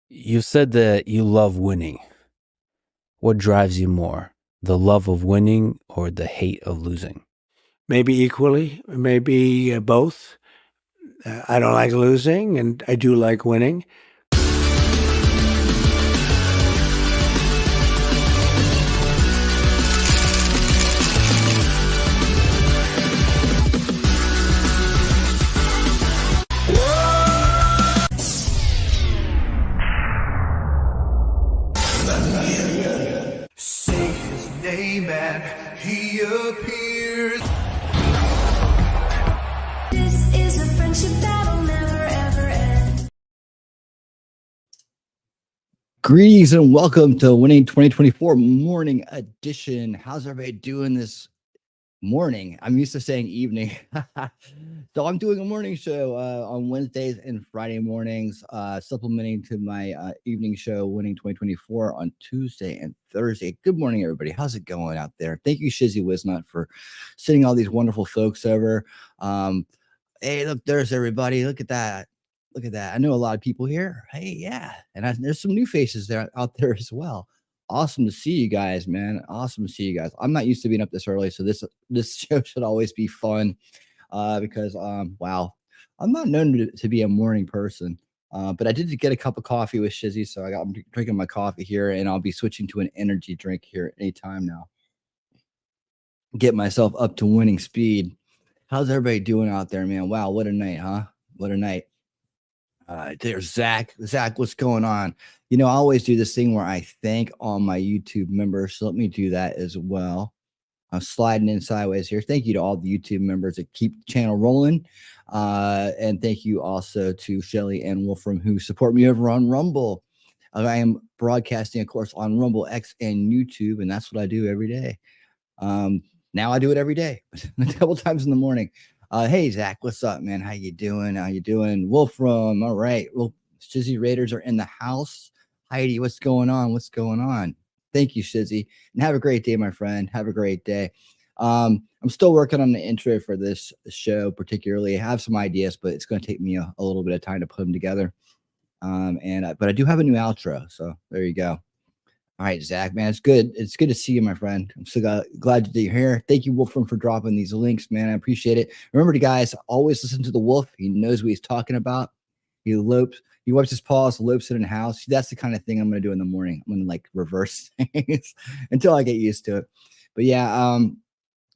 You said that you love winning. What drives you more, the love of winning or the hate of losing? Maybe equally, maybe both. I don't like losing, and I do like winning. Say his name and he appears. This is a friendship that'll never ever end. Greetings and welcome to Winning 2024 Morning Edition. How's everybody doing this morning? I'm used to saying evening. So I'm doing a morning show on Wednesdays and Friday mornings, supplementing to my evening show, Winning 2024, on Tuesday and Thursday. Good morning, everybody. How's it going out there? Thank you, Shizzy Wisnot, for sending all these wonderful folks over. Hey, look, there's everybody. Look at that. Look at that. I know a lot of people here. Hey, yeah. And there's some new faces there out there as well. Awesome to see you guys, man. Awesome to see you guys. I'm not used to being up this early, so this show should always be fun because wow, I'm not known to be a morning person. But I did get a cup of coffee with Shizzy, so I'm drinking my coffee here, and I'll be switching to an energy drink here anytime now. Get myself up to winning speed. How's everybody doing out there, man? Wow, what a night, huh? What a night. There's Zach. Zach, what's going on? You know, I always do this thing where I thank all my YouTube members. So let me do that as well. I'm sliding in sideways here. Thank you to all the YouTube members that keep the channel rolling. And thank you also to Shelly and Wolfram who support me over on Rumble. I am broadcasting, of course, on Rumble X and YouTube, and that's what I do every day. Now I do it every day, a couple times in the morning. Hey, Zach, what's up, man? How you doing? How you doing? Wolfram, all right. Well, Shizzy Raiders are in the house. Heidi, what's going on? What's going on? Thank you, Shizzy. And have a great day, my friend. Have a great day. I'm still working on the intro for this show, particularly. I have some ideas, but it's going to take me a little bit of time to put them together. But I do have a new outro, so there you go. All right, Zach, man, it's good. It's good to see you, my friend. I'm so glad that you're here. Thank you, Wolfram, for dropping these links, man. I appreciate it. Remember, guys, always listen to the wolf. He knows what he's talking about. He wipes his paws, lopes it in the house. That's the kind of thing I'm going to do in the morning. I'm going to like reverse things until I get used to it. But yeah,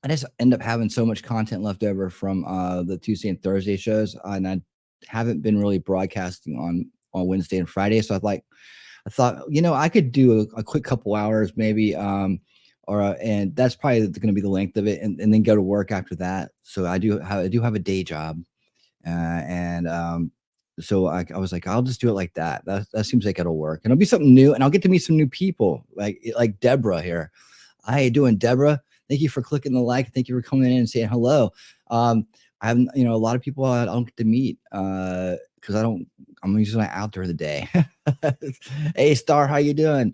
I just end up having so much content left over from the Tuesday and Thursday shows, and I haven't been really broadcasting on Wednesday and Friday. So I thought, you know, I could do a quick couple hours maybe, and that's probably going to be the length of it, and then go to work after that. So I do have a day job, so I was like, I'll just do it like that. That seems like it'll work, and it'll be something new, and I'll get to meet some new people, like Deborah here. How you doing, Deborah? Thank you for clicking the like. Thank you for coming in and saying hello. I have, you know, a lot of people I don't get to meet because I'm usually out during the day. Hey, Star, how you doing?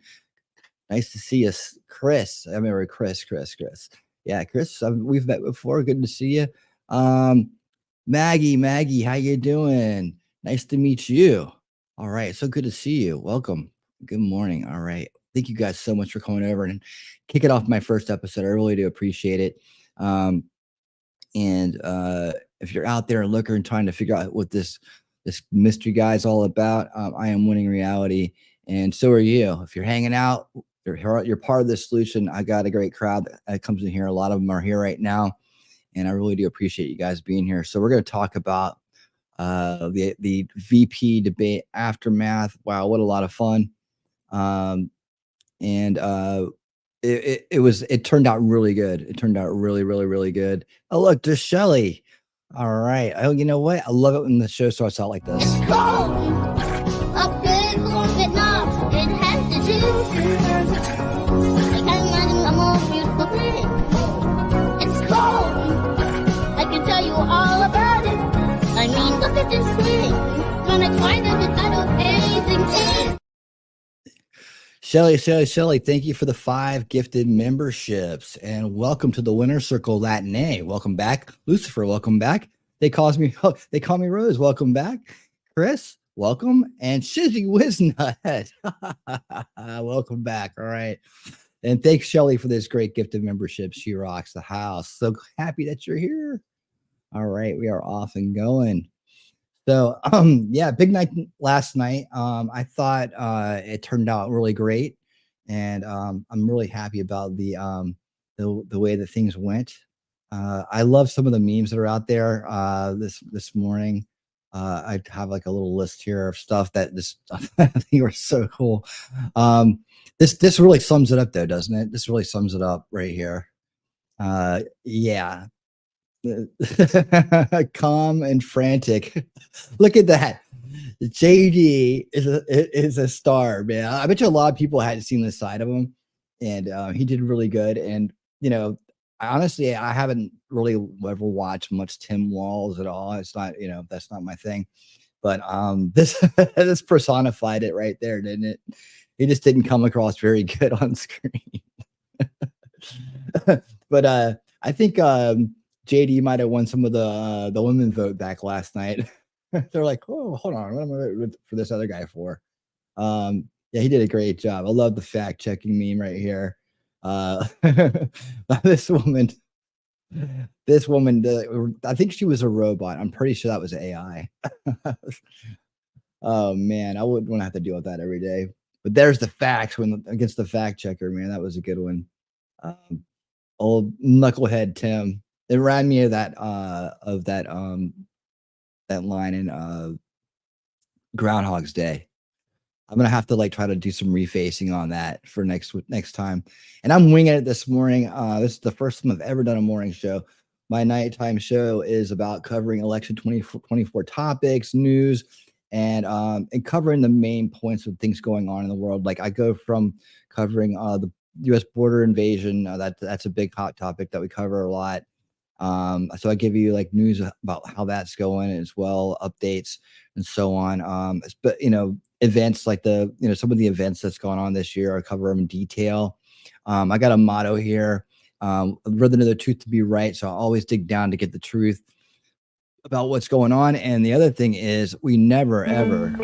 Nice to see you, Chris. I remember Chris. Yeah, Chris, we've met before. Good to see you. Maggie, how you doing? Nice to meet you. All right, so good to see you. Welcome. Good morning. All right. Thank you guys so much for coming over and kicking off my first episode. I really do appreciate it. If you're out there looking and trying to figure out what this mystery guy is all about, I am Winning Reality, and so are you. If you're hanging out, you're part of the solution. I got a great crowd that comes in here. A lot of them are here right now, and I really do appreciate you guys being here. So we're going to talk about the VP debate aftermath. Wow, what a lot of fun! It turned out really good. It turned out really good. Oh, look, there's Shelly. All right. Oh, you know what? I love it when the show starts out like this. It's cold up there in Vietnam. It has to do. I can't imagine a more beautiful thing. It's cold. I can tell you all about it. I mean, look at this thing. When I try to get out of anything. Shelly, thank you for the 5 gifted memberships, and welcome to the Winner Circle Latine. Welcome back, Lucifer. Welcome back. They call me Rose. Welcome back, Chris. welcome. And Shizzy Wiznut, welcome back. All right. And thanks, Shelly, for this great gift of membership. She rocks the house. So happy that you're here. All right, we are off and going. So, yeah, big night last night. I thought it turned out really great, and I'm really happy about the way that things went. I love some of the memes that are out there. This morning, I have like a little list here of stuff that I think are so cool. This really sums it up, though, doesn't it? This really sums it up right here. Yeah. Calm and frantic. Look at that. JD is a star, man. I bet you a lot of people hadn't seen this side of him, and he did really good. And honestly, I haven't really ever watched much Tim Walz at all. It's not, that's not my thing. But this this personified it right there, didn't it? He just didn't come across very good on screen. But I think JD might have won some of the women vote back last night. They're like, oh, hold on, what am I rooting for this other guy for? Yeah, he did a great job. I love the fact checking meme right here. This woman, I think she was a robot. I'm pretty sure that was AI. Oh man, I wouldn't want to have to deal with that every day. But there's the facts against the fact checker, man. That was a good one. Old knucklehead Tim. It reminded me of that line in Groundhog's Day. I'm gonna have to try to do some refacing on that for next time. And I'm winging it this morning. This is the first time I've ever done a morning show. My nighttime show is about covering election 2024 topics, news, and covering the main points of things going on in the world. Like I go from covering the U.S. border invasion. That's a big hot topic that we cover a lot. So I give you news about how that's going as well, updates and so on. But events like some of the events that's going on this year, I cover them in detail. I got a motto here, rather know the truth to be right. So I always dig down to get the truth about what's going on. And the other thing is we never, ever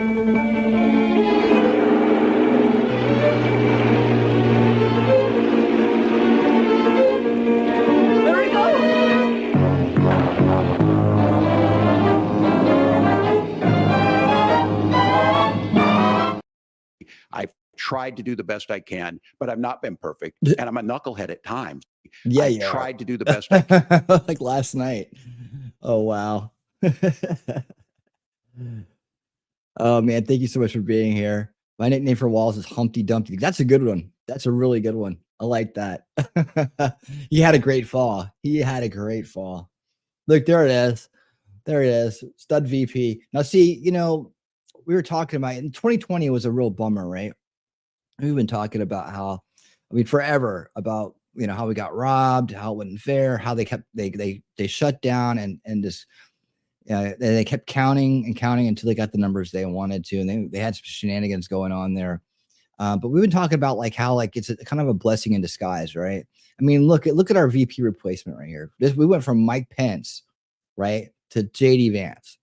I've tried to do the best I can, but I've not been perfect. And I'm a knucklehead at times. Yeah, I tried to do the best I can. Like last night. Oh, wow. Oh, man. Thank you so much for being here. My nickname for Walz is Humpty Dumpty. That's a good one. That's a really good one. I like that. He had a great fall. Look, there it is. There it is. Stud VP. Now, see, we were talking about in 2020 was a real bummer, right? We've been talking about how, forever about, how we got robbed, how it wasn't fair, how they shut down and just, they kept counting until they got the numbers they wanted to. And they had some shenanigans going on there. But we've been talking about how it's a kind of a blessing in disguise, right? Look at our VP replacement right here. We went from Mike Pence, right, to JD Vance.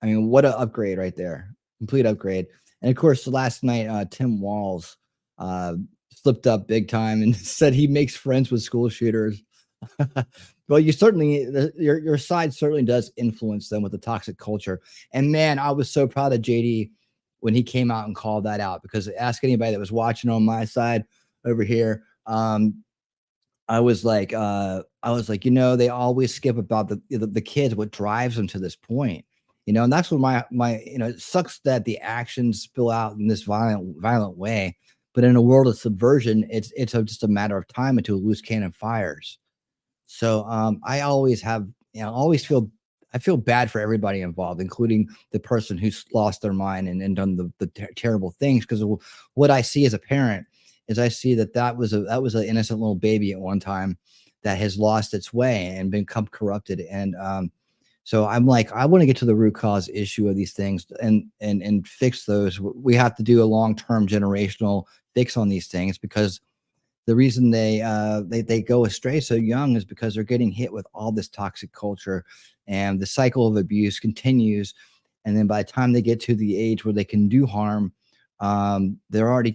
What an upgrade right there. Complete upgrade. And of course, last night, Tim Walz slipped up big time and said he makes friends with school shooters. Well, you certainly, your side certainly does influence them with the toxic culture. And man, I was so proud of JD when he came out and called that out, because ask anybody that was watching on my side over here. I was like, they always skip about the kids, what drives them to this point. And that's what my it sucks that the actions spill out in this violent way. But in a world of subversion, it's just a matter of time until a loose cannon fires. So I always have, I feel bad for everybody involved, including the person who's lost their mind and done the terrible things. Because what I see as a parent is I see that was an innocent little baby at one time that has lost its way and become corrupted. And so I'm like, I want to get to the root cause issue of these things and fix those. We have to do a long-term generational fix on these things, because the reason they go astray so young is because they're getting hit with all this toxic culture, and the cycle of abuse continues. And then by the time they get to the age where they can do harm, they're already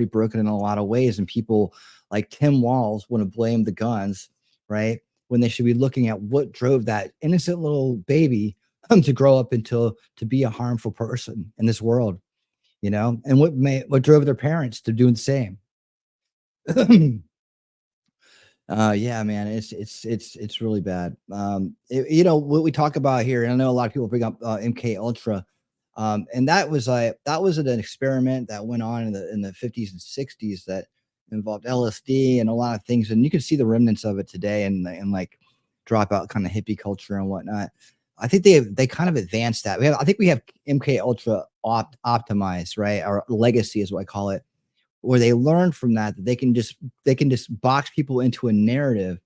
broken in a lot of ways. And people like Tim Walz want to blame the guns, right? When they should be looking at what drove that innocent little baby to grow up to be a harmful person in this world, you know, and what drove their parents to do the same. Yeah, man, it's really bad. You know what we talk about here, and I know a lot of people bring up MK Ultra, and that was an experiment that went on in the 50s and 60s that involved LSD and a lot of things, and you can see the remnants of it today, and like dropout kind of hippie culture and whatnot. I think they kind of advanced that. I think we have MK Ultra optimized, right? Our legacy is what I call it, where they learn from that they can just box people into a narrative,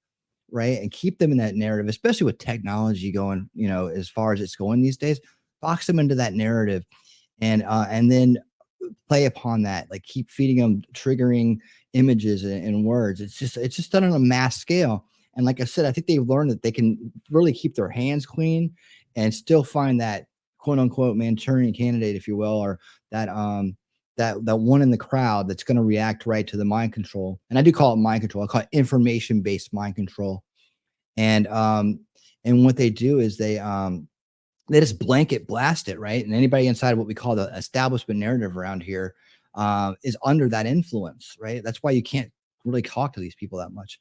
right, and keep them in that narrative, especially with technology going, you know, as far as it's going these days. Box them into that narrative, and then play upon that, like keep feeding them triggering images and words. It's just done on a mass scale. And like I said, I think they've learned that they can really keep their hands clean and still find that quote unquote Manchurian candidate, if you will, or that that one in the crowd that's going to react right to the mind control. And I do call it mind control. I call it information-based mind control. And what they do is they just blanket blast it, right? And anybody inside what we call the establishment narrative around here is under that influence, right? That's why you can't really talk to these people that much.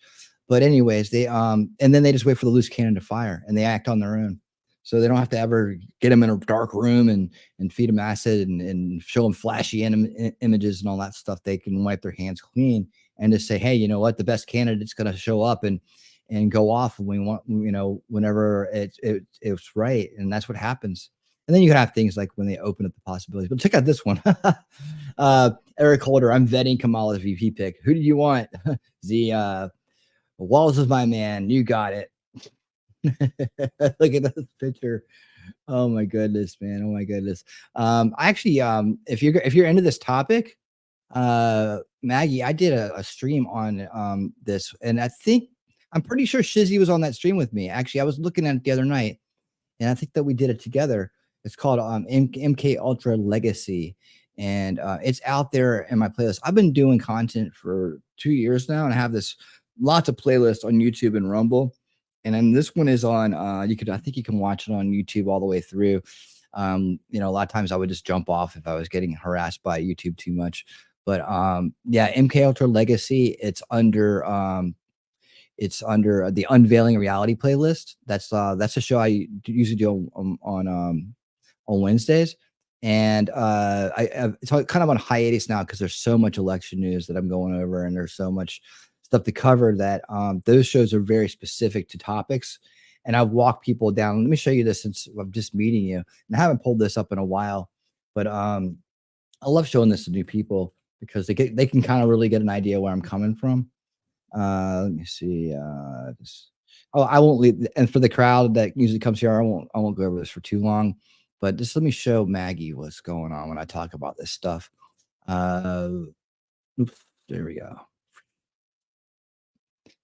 But anyways, they and then they just wait for the loose cannon to fire, and they act on their own. So they don't have to ever get them in a dark room and feed them acid and show them flashy images and all that stuff. They can wipe their hands clean and just say, hey, you know what? The best candidate's going to show up and go off when we want, you know, whenever it's right. And that's what happens. And then you have things like when they open up the possibilities. But check out this one. Eric Holder, I'm vetting Kamala's VP pick. Who do you want? Walz is my man. You got it. Look at this picture. Oh my goodness, man. Oh my goodness. Actually, if you're into this topic, Maggie, I did a stream on this, and I'm pretty sure Shizzy was on that stream with me. Actually, I was looking at it the other night, and I think that we did it together. It's called MK Ultra Legacy, and it's out there in my playlist. I've been doing content for 2 years now, and I have lots of playlists on YouTube and Rumble. And then this one is on, I think you can watch it on YouTube all the way through. You know, a lot of times I would just jump off if I was getting harassed by YouTube too much. But yeah, MK Ultra Legacy, it's under the Unveiling Reality playlist. That's a show I usually do on Wednesdays. And it's kind of on hiatus now because there's so much election news that I'm going over, and there's so much stuff to cover that those shows are very specific to topics. And I've walked people down. Let me show you this since I'm just meeting you. And I haven't pulled this up in a while, but I love showing this to new people because they can kind of really get an idea where I'm coming from. Let me see. I won't leave. And for the crowd that usually comes here, I won't go over this for too long, but just let me show Maggie what's going on when I talk about this stuff. Oops, there we go.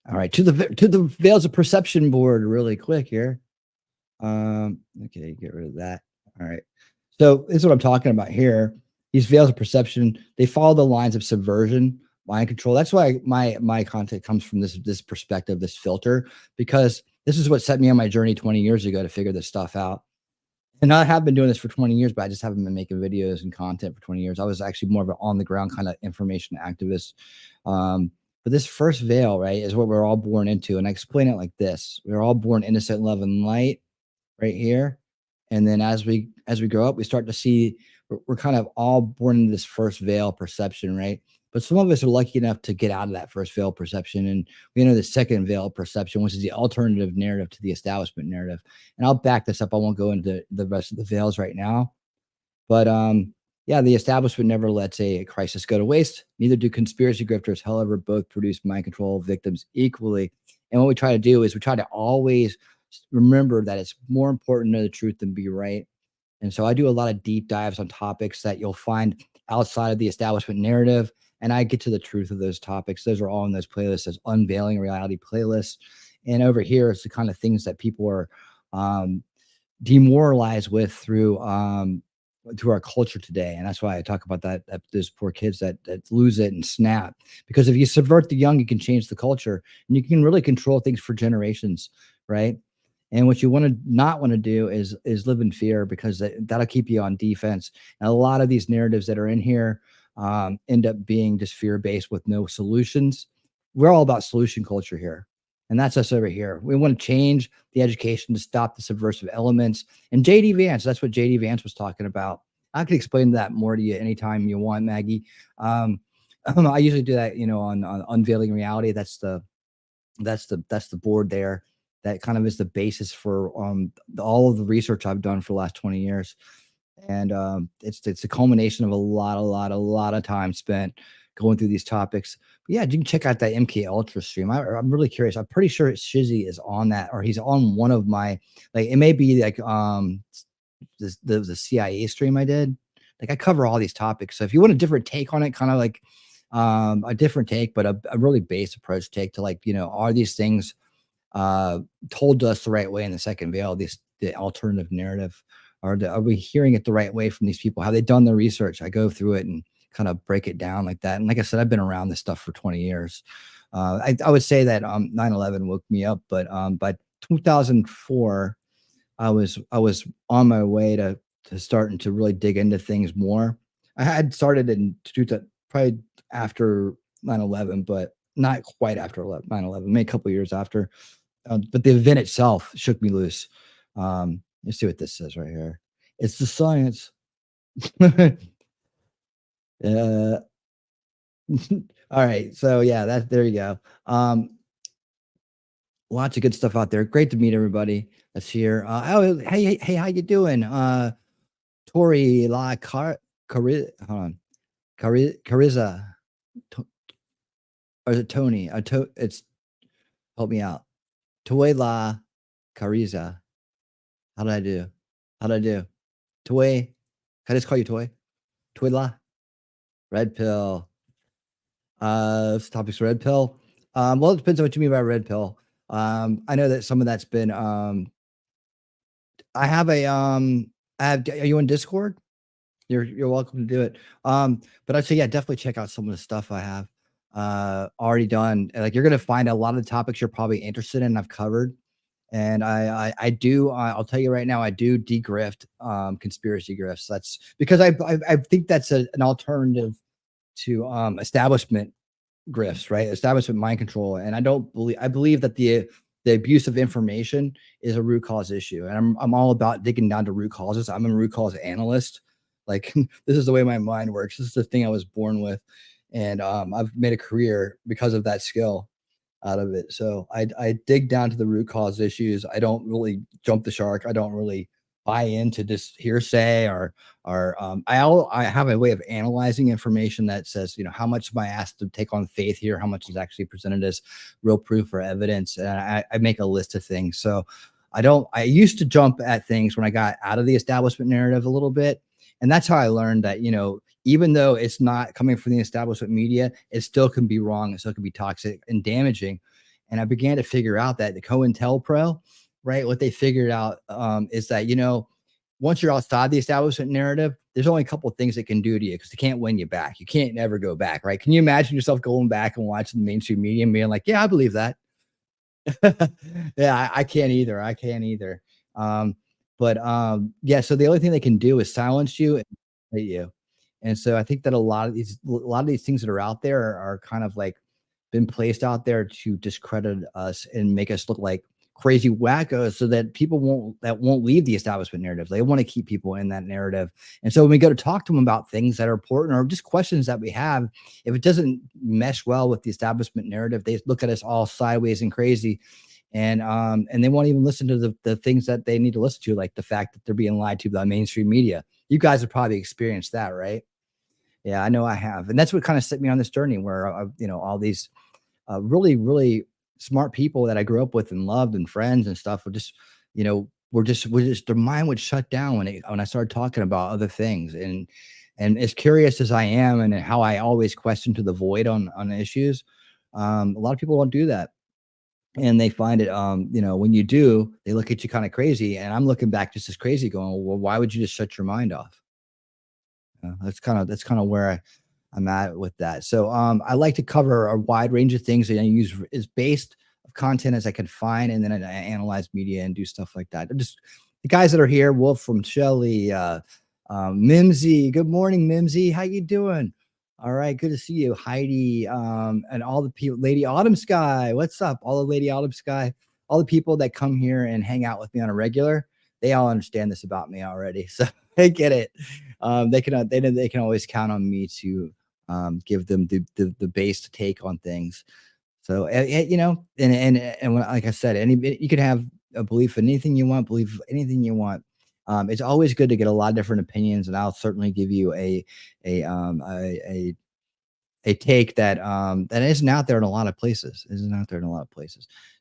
All right, to the Veils of Perception board really quick here. Okay, get rid of that. All right. So this is what I'm talking about here. These veils of perception, they follow the lines of subversion, mind control. That's why my content comes from this perspective, this filter, because this is what set me on my journey 20 years ago to figure this stuff out. And I have been doing this for 20 years, but I just haven't been making videos and content for 20 years. I was actually more of an on the ground kind of information activist. But this first veil, right, is what we're all born into. And I explain it like this. We're all born innocent, love, and light right here. And then as we grow up, we start to see we're kind of all born into this first veil perception, right? But some of us are lucky enough to get out of that first veil perception. And we enter the second veil perception, which is the alternative narrative to the establishment narrative. And I'll back this up. I won't go into the rest of the veils right now. But yeah, the establishment never lets a crisis go to waste. Neither do conspiracy grifters. However, both produce mind control victims equally. And what we try to do is we try to always remember that it's more important to know the truth than be right. And so I do a lot of deep dives on topics that you'll find outside of the establishment narrative. And I get to the truth of those topics. Those are all in those playlists, as Unveiling Reality playlists. And over here is the kind of things that people are demoralized with through our culture today. And that's why I talk about that those poor kids that lose it and snap, because if you subvert the young, you can change the culture and you can really control things for generations, right? And what you not want to do is live in fear, because that'll keep you on defense. And a lot of these narratives that are in here end up being just fear-based with no solutions. We're all about solution culture here. And that's us over here. We want to change the education to stop the subversive elements. And JD Vance, that's what JD Vance was talking about. I can explain that more to you anytime you want, Maggie. I usually do that, on Unveiling Reality. That's the board there. That kind of is the basis for all of the research I've done for the last 20 years. And it's a culmination of a lot of time spent going through these topics. But yeah, you can check out that MK Ultra stream. I'm really curious. I'm pretty sure Shizzy is on that, or he's on one of my, like, it may be like the CIA stream I did. Like, I cover all these topics. So if you want a different take on it, kind of like a different take, but a really base approach take to, like, are these things told to us the right way in the second veil, the alternative narrative, or are we hearing it the right way from these people? Have they done their research? I go through it and kind of break it down like that. And like I said, I've been around this stuff for 20 years. I would say that 9/11 woke me up, but by 2004, I was on my way to starting to really dig into things more. I had started in probably after 9/11, but not quite after 9/11, maybe a couple of years after. But the event itself shook me loose. Let's see what this says right here. It's the science. All right. So yeah, there you go. Lots of good stuff out there. Great to meet everybody that's here. Hey, how you doing? Tori La Cariza, or is it Tony? It's help me out. Toy La Cariza. How did I do? Toy. Can I just call you Toy? Toy La. Red pill. This topic's red pill. Well, it depends on what you mean by red pill. I know that some of that's been are you on Discord? You're welcome to do it. But I'd say, yeah, definitely check out some of the stuff I have already done. Like, you're gonna find a lot of the topics you're probably interested in I've covered. And I do, I'll tell you right now, I do degrift conspiracy grifts. That's because I think that's an alternative to establishment grifts, right? Establishment mind control. And I believe that the abuse of information is a root cause issue. And I'm all about digging down to root causes. I'm a root cause analyst. Like, this is the way my mind works. This is the thing I was born with. And I've made a career because of that skill out of it. So I dig down to the root cause issues. I don't really jump the shark. I don't really buy into this hearsay or I have a way of analyzing information that says, how much am I asked to take on faith here? How much is actually presented as real proof or evidence? And I make a list of things. So I used to jump at things when I got out of the establishment narrative a little bit. And that's how I learned that, even though it's not coming from the establishment media, it still can be wrong. It still can be toxic and damaging. And I began to figure out that the COINTELPRO, right, what they figured out is that, once you're outside the establishment narrative, there's only a couple of things it can do to you, because they can't win you back. You can't never go back, right? Can you imagine yourself going back and watching the mainstream media and being like, yeah, I believe that. Yeah, I can't either. Yeah, so the only thing they can do is silence you and hate you. And so I think that a lot of these things that are out there are kind of like been placed out there to discredit us and make us look like crazy wackos, so that people won't leave the establishment narrative. They want to keep people in that narrative. And so when we go to talk to them about things that are important or just questions that we have, if it doesn't mesh well with the establishment narrative, they look at us all sideways and crazy. And they won't even listen to the things that they need to listen to, like the fact that they're being lied to by mainstream media. You guys have probably experienced that, right? Yeah, I know I have. And that's what kind of set me on this journey where, all these really, really smart people that I grew up with and loved and friends and stuff were just, their mind would shut down when I started talking about other things. And as curious as I am and how I always question to the void on issues, a lot of people don't do that. and they find it, when you do, they look at you kind of crazy, and I'm looking back just as crazy, going, well, why would you just shut your mind off? That's kind of where I'm at with that. So I like to cover a wide range of things that I use as based of content as I can find, and then I analyze media and do stuff like that. Just the guys that are here, Wolf from Shelly, Mimsy. Good morning, Mimsy. How you doing? All right, good to see you, Heidi, and all the people. Lady Autumn Sky, what's up? All the Lady Autumn Sky, all the people that come here and hang out with me on a regular. They all understand this about me already, so they get it. They can always count on me to give them the base take on things. So and when, like I said, you can have a belief in anything you want, believe anything you want. It's always good to get a lot of different opinions, and I'll certainly give you a take that that isn't out there in a lot of places.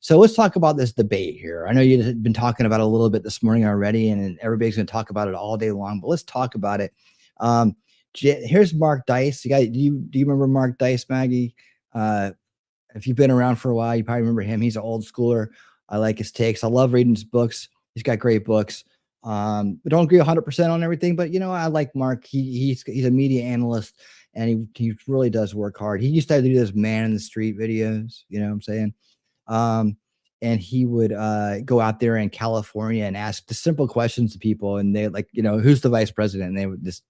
So let's talk about this debate here. I know you've been talking about it a little bit this morning already, and everybody's going to talk about it all day long. But let's talk about it. Here's Mark Dice. Do you remember Mark Dice, Maggie? If you've been around for a while, you probably remember him. He's an old schooler. I like his takes. I love reading his books. He's got great books. We don't agree 100% on everything, but I like Mark. He's a media analyst, and he really does work hard. He used to do those man in the street videos. You know what I'm saying? And he would go out there in California and ask the simple questions to people, and they like, who's the vice president? And they would just,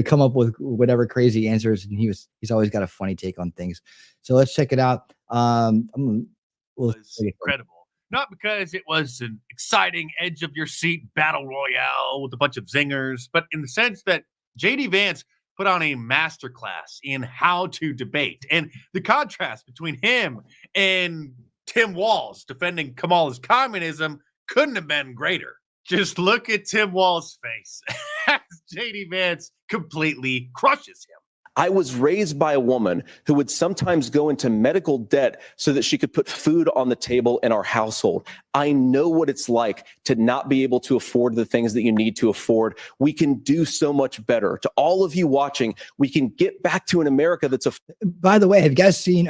come up with whatever crazy answers. And he's always got a funny take on things. So let's check it out. It was incredible. Not because it was an exciting edge of your seat battle royale with a bunch of zingers, but in the sense that JD Vance put on a masterclass in how to debate, and the contrast between him and Tim Walz defending Kamala's communism couldn't have been greater. Just look at Tim Walz's face as JD Vance completely crushes him. I was raised by a woman who would sometimes go into medical debt so that she could put food on the table in our household. I know what it's like to not be able to afford the things that you need to afford. We can do so much better. To all of you watching, we can get back to an America that's By the way, have you guys seen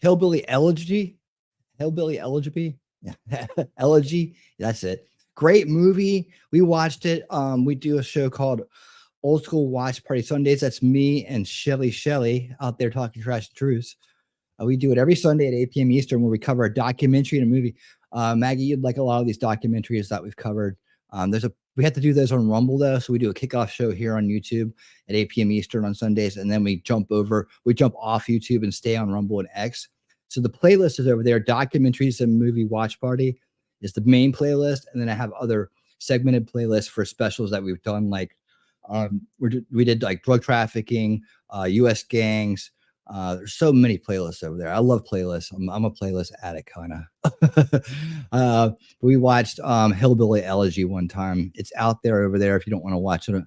Hillbilly Elegy? Hillbilly Elegy? Yeah. Elegy. That's it. Great movie. We watched it. We do a show called Old School Watch Party Sundays. That's me and Shelly out there talking trash and truths. We do it every Sunday at 8 p.m. Eastern, where we cover a documentary and a movie. Maggie, you'd like a lot of these documentaries that we've covered. We have to do those on Rumble though, so we do a kickoff show here on YouTube at 8 p.m. Eastern on Sundays, and then we jump off YouTube and stay on Rumble and X. So the playlist is over there. Documentaries and movie watch party is the main playlist, and then I have other segmented playlists for specials that we've done, like we did like drug trafficking, U.S. gangs. There's so many playlists over there. I love playlists. I'm a playlist addict, kind of. We watched Hillbilly Elegy one time. It's out there over there. If you don't want to watch it,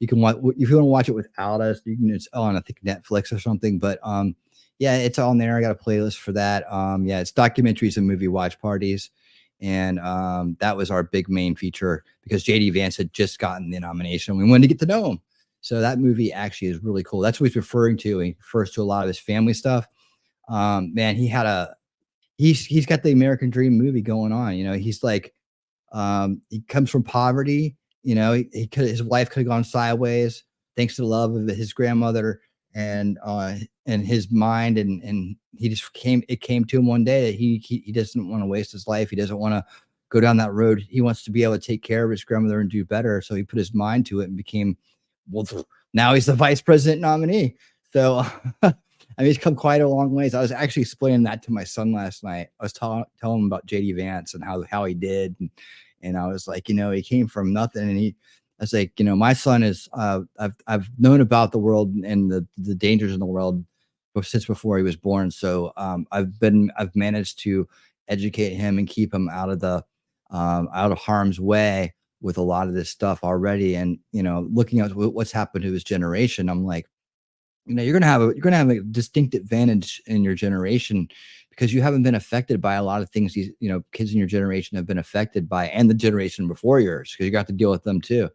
you can watch. If you want to watch it without us, you can. It's on, I think, Netflix or something. But yeah, it's on there. I got a playlist for that. Yeah, it's documentaries and movie watch parties. And that was our big main feature because JD Vance had just gotten the nomination. We wanted to get to know him. So that movie actually is really cool. That's what he's referring to. He refers to a lot of his family stuff. Man, he's got the American Dream movie going on. He's like, he comes from poverty. His life could have gone sideways thanks to the love of his grandmother and his mind. And it came to him one day that he doesn't want to waste his life. He doesn't want to go down that road. He wants to be able to take care of his grandmother and do better. So he put his mind to it and became, now he's the vice president nominee. So, he's come quite a long ways. I was actually explaining that to my son last night. I was telling him about JD Vance and how he did. And I was like, he came from nothing. And I was like, my son is, I've known about the world and the dangers in the world since before he was born. So, I've managed to educate him and keep him out of harm's way with a lot of this stuff already. And, looking at what's happened to his generation, I'm like, you're going to have a distinct advantage in your generation because you haven't been affected by a lot of things these, kids in your generation have been affected by, and the generation before yours, because you got to deal with them too.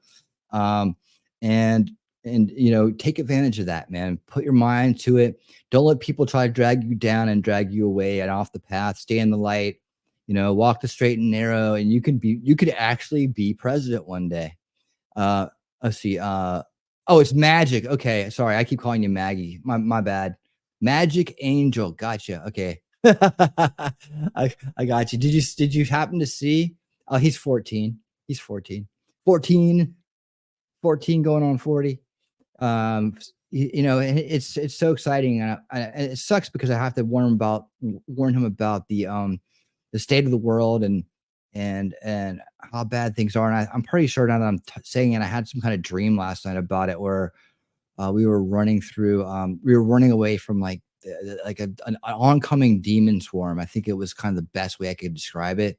And take advantage of that, man. Put your mind to it. Don't let people try to drag you down and drag you away and off the path. Stay in the light, walk the straight and narrow, and you could actually be president one day. Let's see. It's Magic. Okay. Sorry. I keep calling you Maggie. My bad. Magic Angel. Gotcha. Okay. I got you. Did you happen to see? Oh, he's 14. He's 14. 14 going on 40. It's so exciting. And it sucks because I have to warn him about the state of the world and how bad things are. And I'm pretty sure now that I'm saying it, I had some kind of dream last night about it where we were running away from like an oncoming demon swarm. I think it was kind of the best way I could describe it.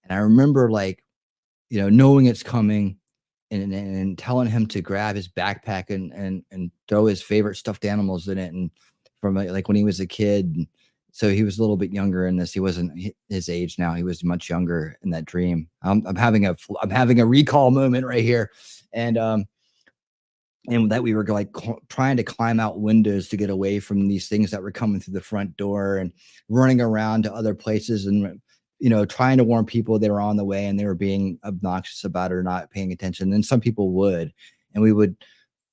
And I remember knowing it's coming and telling him to grab his backpack and throw his favorite stuffed animals in it. And from like when he was a kid, so he was a little bit younger in this. He wasn't his age now. He was much younger in that dream. I'm having a recall moment right here. And that we were trying to climb out windows to get away from these things that were coming through the front door and running around to other places and, trying to warn people they were on the way and they were being obnoxious about it or not paying attention. And some people would, and we would,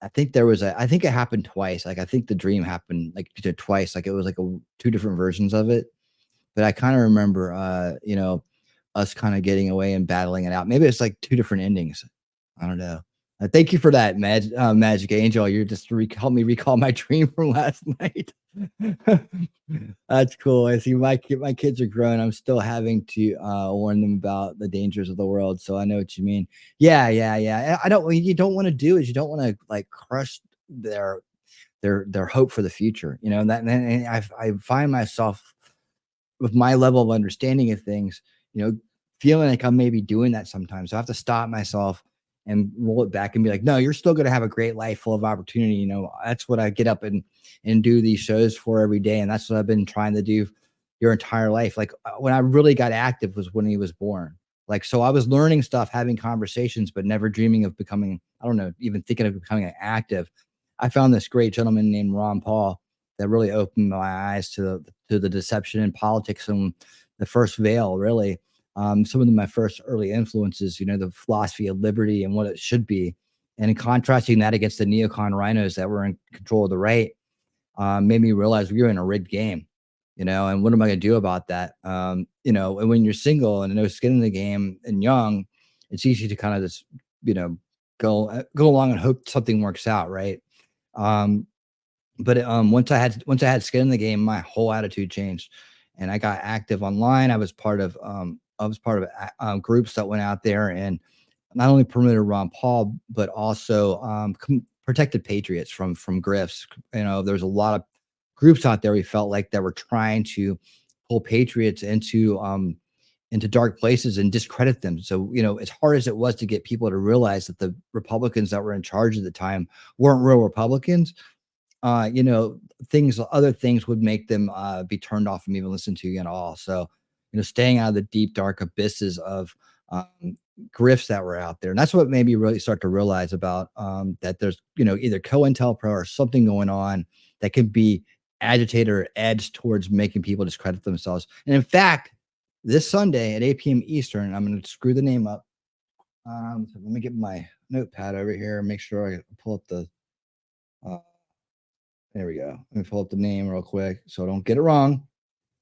I think it happened twice. Like, I think the dream happened twice. Like it was two different versions of it, but I kind of remember, us kind of getting away and battling it out. Maybe it's like two different endings. I don't know. Thank you for that, Magic Angel. You're just help me recall my dream from last night. That's cool. I see my kids are grown. I'm still having to warn them about the dangers of the world. So I know what you mean. Yeah. What you don't want to do is you don't want to crush their hope for the future. And I find myself with my level of understanding of things, feeling like I'm maybe doing that sometimes. So I have to stop myself and roll it back and be like, no, you're still going to have a great life full of opportunity. That's what I get up and do these shows for every day. And that's what I've been trying to do your entire life. Like when I really got active was when he was born. So I was learning stuff, having conversations, but never dreaming of becoming, even thinking of becoming active. I found this great gentleman named Ron Paul that really opened my eyes to the deception in politics and the first veil, really. Some of my first early influences, the philosophy of liberty and what it should be. And in contrasting that against the neocon rhinos that were in control of the right, made me realize we were in a rigged game, and what am I going to do about that? And when you're single and no skin in the game and young, it's easy to kind of just, go along and hope something works out. Right. But once I had skin in the game, my whole attitude changed and I got active online. I was part of groups that went out there and not only promoted Ron Paul, but also protected patriots from grifts. There's a lot of groups out there we felt like that were trying to pull patriots into dark places and discredit them. So, as hard as it was to get people to realize that the Republicans that were in charge at the time weren't real Republicans, other things would make them be turned off from even listening to you at all. So, staying out of the deep, dark abysses of grifts that were out there. And that's what made me really start to realize about that there's, either COINTELPRO or something going on that could be agitated or edged towards making people discredit themselves. And in fact, this Sunday at 8 p.m. Eastern, I'm going to screw the name up. So let me get my notepad over here and make sure I pull up the, there we go. Let me pull up the name real quick so I don't get it wrong.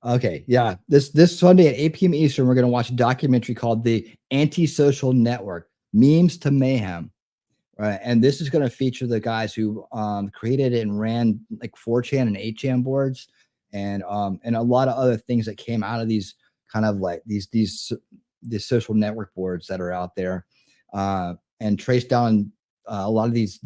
Okay, yeah. This Sunday at 8 p.m. Eastern, we're going to watch a documentary called The Antisocial Network, Memes to Mayhem. Right. And this is going to feature the guys who created and ran like 4chan and 8chan boards and a lot of other things that came out of these kind of like these social network boards that are out there and trace down a lot of these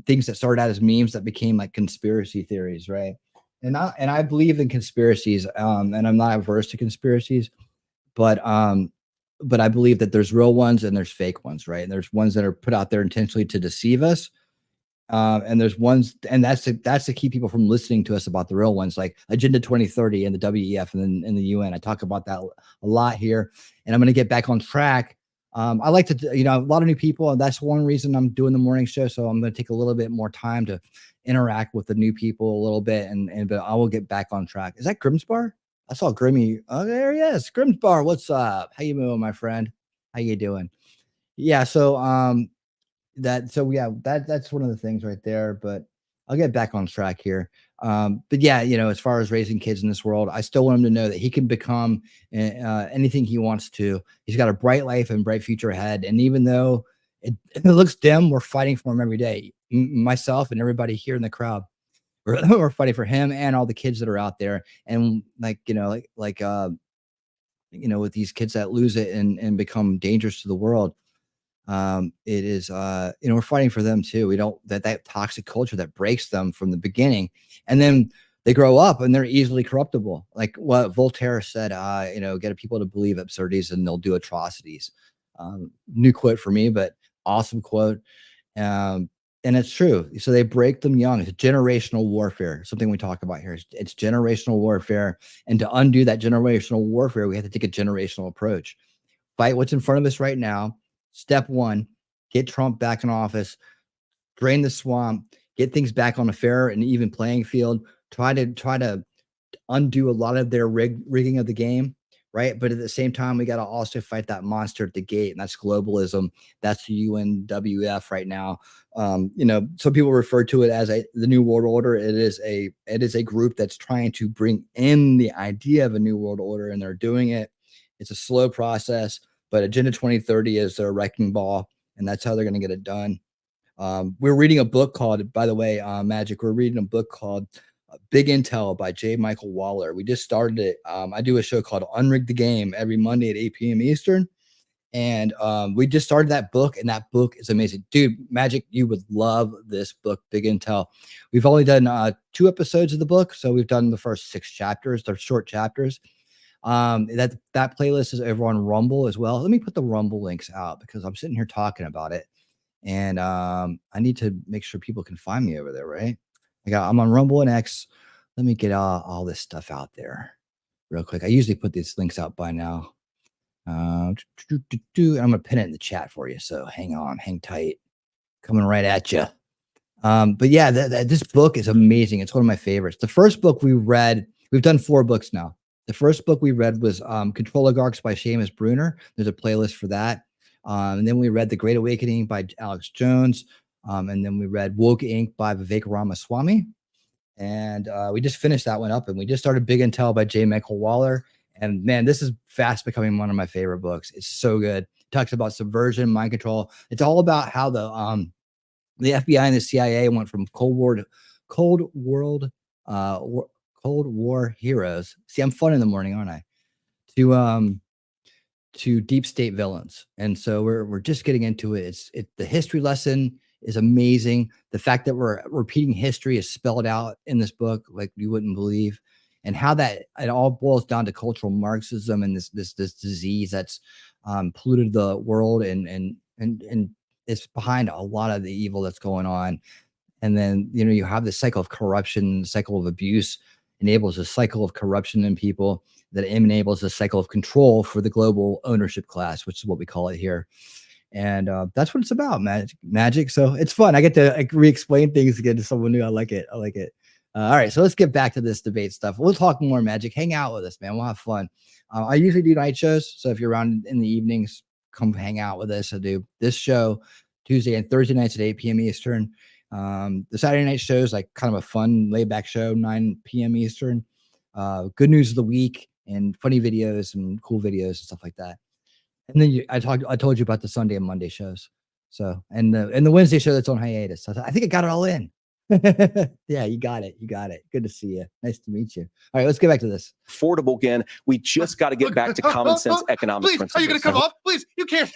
things that started out as memes that became like conspiracy theories. Right. And I believe in conspiracies, and I'm not averse to conspiracies, but I believe that there's real ones and there's fake ones, right? And there's ones that are put out there intentionally to deceive us, and there's ones, and that's to keep people from listening to us about the real ones, like Agenda 2030 and the WEF and the UN. I talk about that a lot here, and I'm going to get back on track I like to, a lot of new people, and that's one reason I'm doing the morning show. So I'm going to take a little bit more time to interact with the new people a little bit, but I will get back on track. Is that Grimsbar? I saw Grimmy. Oh, there he is. Grimsbar, what's up? How you doing, my friend? How you doing? Yeah. So that's one of the things right there. But I'll get back on track here. But yeah, as far as raising kids in this world, I still want him to know that he can become anything he wants to. He's got a bright life and bright future ahead. And even though it looks dim, we're fighting for him every day. Myself and everybody here in the crowd, we're fighting for him and all the kids that are out there. And with these kids that lose it and become dangerous to the world, it is we're fighting for them too. We don't that toxic culture that breaks them from the beginning, and then they grow up and they're easily corruptible, like what Voltaire said. Get people to believe absurdities and they'll do atrocities. New quote for me, but awesome quote. And it's true. So they break them young. It's generational warfare, something we talk about here. It's generational warfare, and to undo that generational warfare, we have to take a generational approach. Fight what's in front of us right now. Step one, get Trump back in office, drain the swamp, get things back on a fair and even playing field, try to undo a lot of their rigging of the game, right? But at the same time, we got to also fight that monster at the gate, and that's globalism. That's the UNWF right now. Some people refer to it as the New World Order. It is a group that's trying to bring in the idea of a New World Order, and they're doing it. It's a slow process. But Agenda 2030 is their wrecking ball, and that's how they're going to get it done. We're reading a book called, by the way, Magic, we're reading a book called Big Intel by J. Michael Waller. We just started it. I do a show called Unrig the Game every Monday at 8 p.m. Eastern. And we just started that book, and that book is amazing. Dude, Magic, you would love this book, Big Intel. We've only done 2 episodes of the book, so we've done the first 6 chapters. They're short chapters. That playlist is over on Rumble as well. Let me put the Rumble links out because I'm sitting here talking about it, and I need to make sure people can find me over there, right? I'm on Rumble and X. Let me get all this stuff out there real quick. I usually put these links out by now. I'm gonna pin it in the chat for you, so hang tight. Coming right at you. But yeah, this book is amazing. It's one of my favorites. The first book we read, we've done 4 books now. The first book we read was Control Oligarchs by Seamus Bruner. There's a playlist for that. And then we read The Great Awakening by Alex Jones. And then we read Woke Inc. by Vivek Ramaswamy. And we just finished that one up. And we just started Big Intel by J. Michael Waller. And man, this is fast becoming one of my favorite books. It's so good. It talks about subversion, mind control. It's all about how the FBI and the CIA went from Cold War heroes. See, I'm fun in the morning, aren't I? To deep state villains. And so we're just getting into it. The history lesson is amazing. The fact that we're repeating history is spelled out in this book like you wouldn't believe, and how that it all boils down to cultural Marxism and this disease that's polluted the world and it's behind a lot of the evil that's going on. And then you have this cycle of corruption, cycle of abuse enables a cycle of corruption in people that enables a cycle of control for the global ownership class, which is what we call it here. And that's what it's about, magic. So it's fun. I get to re-explain things again to someone new. I like it. All right, so let's get back to this debate stuff. We'll talk more magic. Hang out with us, man. We'll have fun. I usually do night shows, so if you're around in the evenings, come hang out with us. I do this show Tuesday and Thursday nights at 8 p.m. Eastern. The Saturday night show is like kind of a fun laid-back show, 9 p.m. Eastern. Good news of the week and funny videos and cool videos and stuff like that. And then I told you about the Sunday and Monday shows. So and the Wednesday show that's on hiatus. So I think I got it all in. Yeah, you got it. Good to see you. Nice to meet you. All right, let's get back to this. Affordable again. We just got to get back to common sense economic Please, principles. are you going to come off? Please, you can't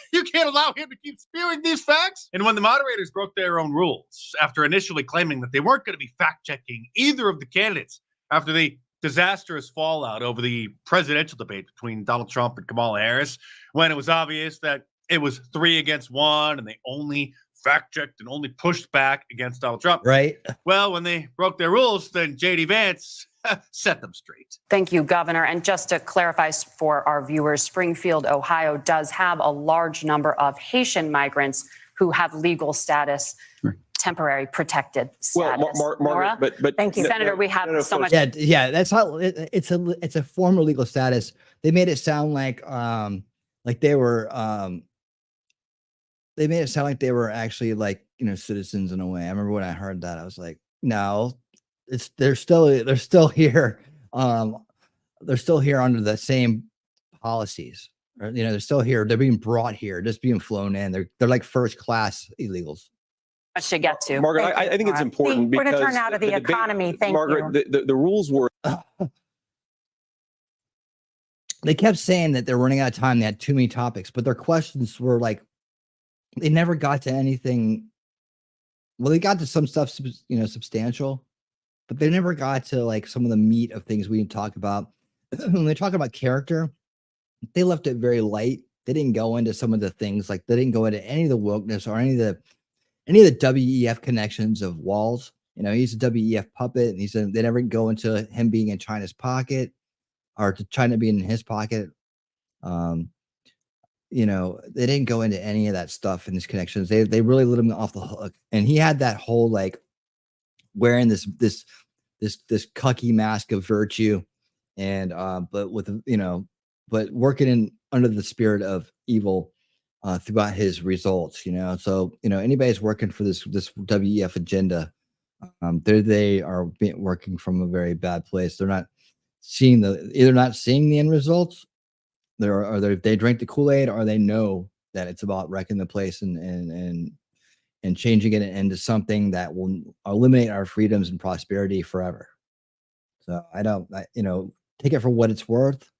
allow him to keep spewing these facts. And when the moderators broke their own rules after initially claiming that they weren't going to be fact-checking either of the candidates after the disastrous fallout over the presidential debate between Donald Trump and Kamala Harris, when it was obvious that it was 3 against 1 and they only fact-checked and only pushed back against Donald Trump. Right. Well, when they broke their rules, then JD Vance Set them straight. Thank you, Governor. And just to clarify for our viewers, Springfield, Ohio does have a large number of Haitian migrants who have legal status, temporary protected status. Well, Margaret, but thank you, Senator. We have so much. Yeah, that's how it's a form of legal status. They made it sound like they were actually like, you know, citizens in a way. I remember when I heard that, I was like, no, they're still here. They're still here under the same policies. Or, you know, they're still here. They're being brought here, just being flown in. They're like first class illegals. Much to get to. Margaret, I think it's important we're because going to turn out of the economy. Thank Margaret, you. the rules were. They kept saying that they're running out of time. They had too many topics, but their questions were like, they never got to anything. Well, they got to some stuff, you know, substantial, but they never got to like some of the meat of things we talk about. When they talk about character, they left it very light. They didn't go into some of the things, like they didn't go into any of the wokeness or any of the WEF connections of Walz. You know, he's a WEF puppet, and they never go into him being in China's pocket or to China being in his pocket. You know, they didn't go into any of that stuff in these connections. They really let him off the hook. And he had that whole like wearing this cucky mask of virtue, and but with, you know, but working in under the spirit of evil throughout his results, you know. So, you know, anybody's working for this WEF agenda, they are working from a very bad place. They're not seeing either not seeing the end results, they drink the Kool-Aid, or they know that it's about wrecking the place and changing it into something that will eliminate our freedoms and prosperity forever. So you know, take it for what it's worth.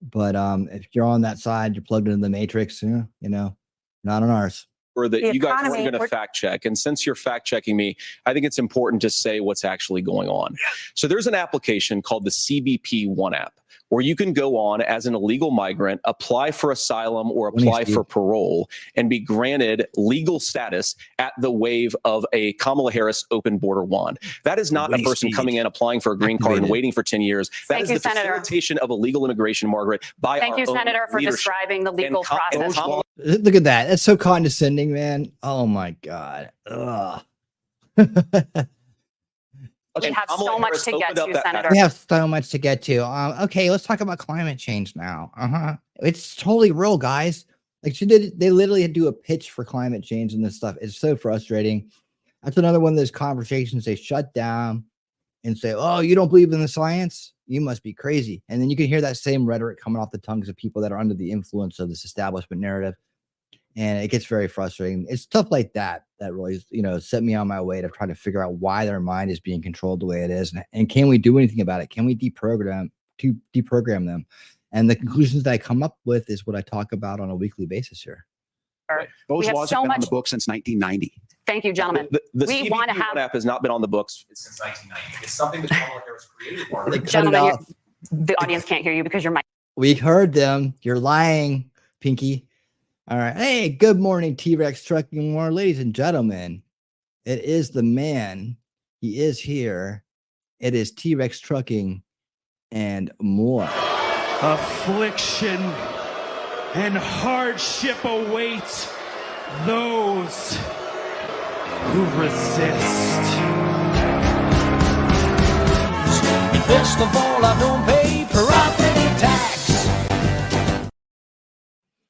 But if you're on that side, you're plugged into the matrix, you know, not on ours. Or that you guys weren't going to fact check. And since you're fact checking me, I think it's important to say what's actually going on. So there's an application called the CBP One app, where you can go on as an illegal migrant, apply for asylum or apply for parole, and be granted legal status at the wave of a Kamala Harris open border wand. That is not a person coming in, applying for a green card and waiting for 10 years. That is the facilitation of illegal immigration, Margaret, by Thank you, Senator, for describing the legal process. Look at that. That's so condescending, man. Oh my God. Ugh. We have so much to get to, Senator. We have so much to get to. Okay, let's talk about climate change now. It's totally real, guys. Like they literally do a pitch for climate change and this stuff. It's so frustrating. That's another one of those conversations they shut down and say, "Oh, you don't believe in the science? You must be crazy." And then you can hear that same rhetoric coming off the tongues of people that are under the influence of this establishment narrative. And it gets very frustrating. It's stuff like that really, you know, set me on my way to try to figure out why their mind is being controlled the way it is. And can we do anything about it? Can we deprogram them? And the conclusions that I come up with is what I talk about on a weekly basis here. Those laws have been on the books since 1990. Thank you, gentlemen. The we want to have app has not been on the books since 1990. It's something that Kamala Harris created. Gentlemen, the audience can't hear you because your mic. We heard them. You're lying, Pinky. All right. Hey, good morning, T-Rex Trucking More. Ladies and gentlemen, it is the man. He is here. It is T-Rex Trucking and More. Affliction and hardship await those who resist. First of all, I don't pay property tax.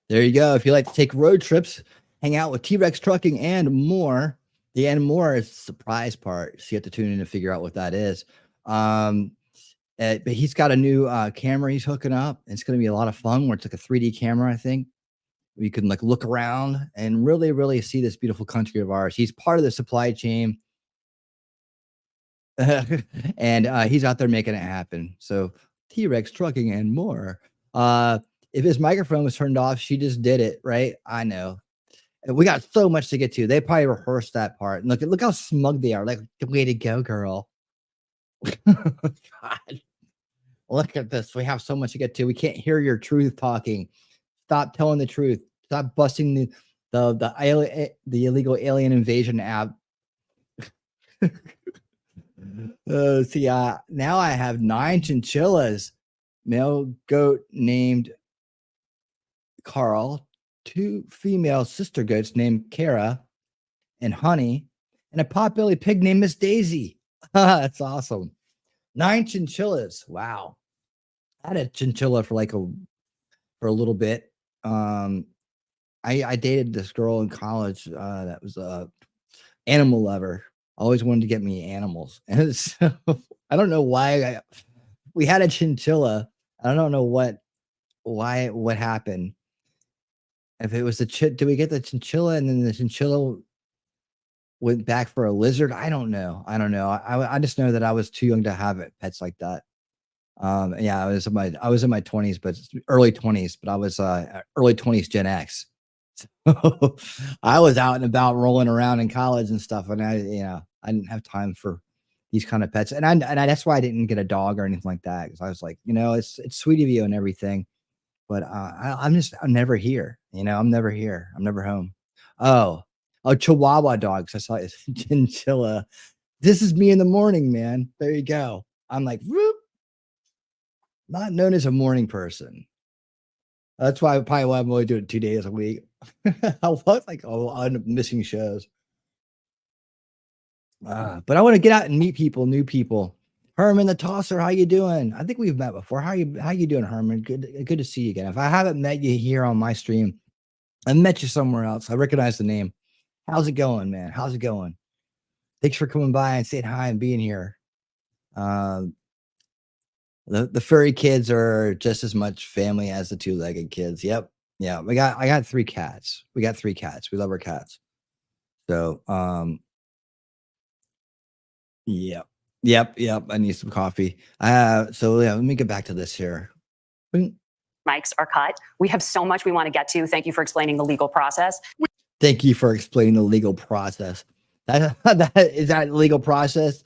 There you go. If you like to take road trips, hang out with T-Rex Trucking and More. The and more is the surprise part. So you have to tune in to figure out what that is. But he's got a new camera he's hooking up. It's going to be a lot of fun where it's like a 3D camera, I think. You can like look around and really, really see this beautiful country of ours. He's part of the supply chain. And he's out there making it happen. So T-Rex Trucking and More. If his microphone was turned off, she just did it, right? I know. We got so much to get to. They probably rehearsed that part. And look how smug they are. Like, way to go, girl. God. Look at this. We have so much to get to. We can't hear your truth talking. Stop telling the truth. Stop busting the illegal alien invasion app. See, now I have 9 chinchillas, male goat named Carl, 2 female sister goats named Kara and Honey, and a potbelly pig named Miss Daisy. That's awesome. 9 chinchillas. Wow. I had a chinchilla for a little bit. I dated this girl in college that was a animal lover. Always wanted to get me animals. And so I don't know why we had a chinchilla. I don't know what happened. If it was did we get the chinchilla and then the chinchilla went back for a lizard? I don't know. I just know that I was too young to have pets like that. Yeah, I was in my 20s, but early 20s, but I was early 20s Gen X. So I was out and about rolling around in college and stuff, and I didn't have time for these kind of pets, and that's why I didn't get a dog or anything like that, because I was like, it's sweet of you and everything, but I'm never here. I'm never here. I'm never home. Oh, Chihuahua dogs. I saw it. Chinchilla. This is me in the morning, man. There you go. I'm like, whoop. Not known as a morning person. That's probably why I'm only doing 2 days a week. I was like, I'm missing shows. But I want to get out and meet people, new people. Herman the Tosser, how you doing? I think we've met before. How you doing, Herman? Good to see you again. If I haven't met you here on my stream, I met you somewhere else. I recognize the name. How's it going, man? How's it going? Thanks for coming by and saying hi and being here. The furry kids are just as much family as the 2-legged kids. Yep. Yeah. I got 3 cats. We got 3 cats. We love our cats. So, yep. I need some coffee. So yeah, let me get back to this here. Mics are cut. We have so much we want to get to. Thank you for explaining the legal process. Thank you for explaining the legal process. Is that legal process?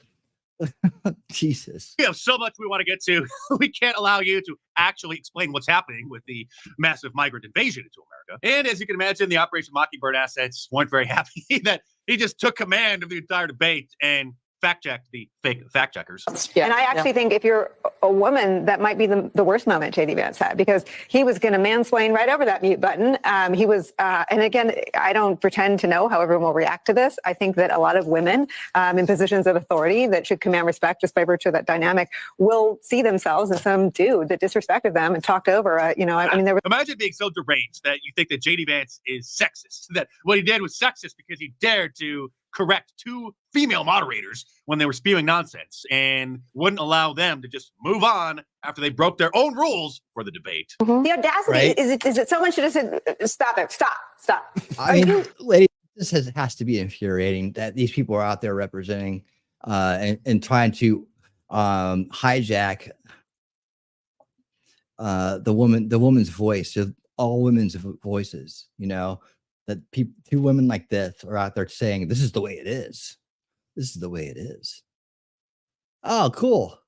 Jesus. We have so much we want to get to. We can't allow you to actually explain what's happening with the massive migrant invasion into America. And as you can imagine, the Operation Mockingbird assets weren't very happy that he just took command of the entire debate and fact-checked the fake fact-checkers. Yeah, and I actually think if you're a woman, that might be the worst moment JD Vance had, because he was going to mansplain right over that mute button. He was, and again, I don't pretend to know how everyone will react to this. I think that a lot of women in positions of authority that should command respect just by virtue of that dynamic will see themselves as some dude that disrespected them and talked over. I mean, there was. Imagine being so deranged that you think that JD Vance is sexist, that what he did was sexist because he dared to correct 2 female moderators when they were spewing nonsense and wouldn't allow them to just move on after they broke their own rules for the debate. Mm-hmm. The audacity, right? Is it someone should have said, stop it, stop. I mean, ladies, this has to be infuriating that these people are out there representing and trying to hijack the woman's voice, all women's voices, that 2 women like this are out there saying, this is the way it is. This is the way it is. Oh, cool.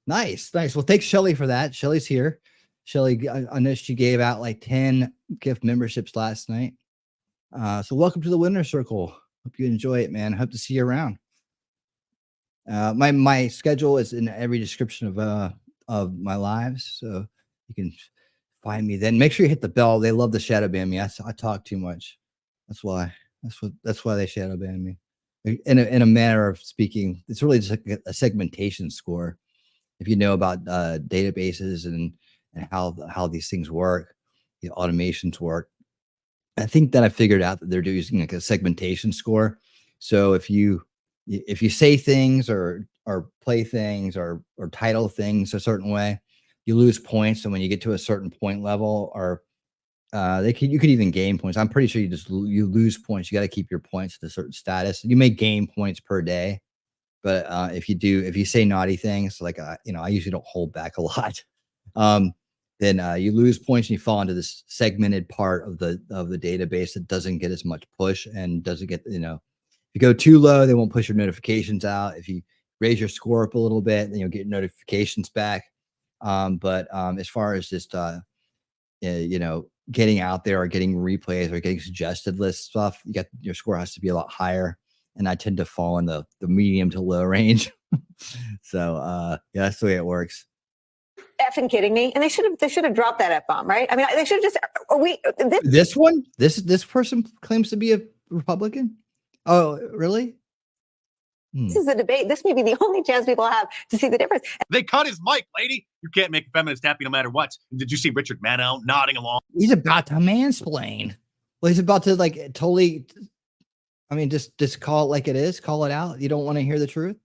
Nice. Well, thanks, Shelly, for that. Shelly's here. Shelly, I know she gave out like 10 gift memberships last night. So welcome to the Winner's Circle. Hope you enjoy it, man. Hope to see you around. My schedule is in every description of my lives, so you can find me then. Make sure you hit the bell. They love to shadow ban me. I talk too much. That's why they shadow ban me. In a manner of speaking, it's really just a segmentation score. If you know about databases and how these things work, the automations work. I think that I figured out that they're using like a segmentation score. So if you say things or play things or title things a certain way, you lose points. And when you get to a certain point level, or you could even gain points. I'm pretty sure you lose points. You got to keep your points at a certain status. You may gain points per day, but if you say naughty things, like I usually don't hold back a lot, then you lose points and you fall into this segmented part of the database that doesn't get as much push and doesn't get, if you go too low, they won't push your notifications out. If you raise your score up a little bit, then you'll get notifications back. But as far as just getting out there or getting replays or getting suggested list stuff, your score has to be a lot higher. And I tend to fall in the medium to low range. So yeah, that's the way it works. Effing kidding me? And they should have dropped that F-bomb, right? I mean, they should have just This person claims to be a Republican. Oh, really? This is a debate. This may be the only chance people have to see the difference. They cut his mic, lady. You can't make a feminist happy no matter what. Did you see Richard Mano nodding along? He's about to mansplain. Well, he's about to like totally. I mean, just call it like it is. Call it out. You don't want to hear the truth.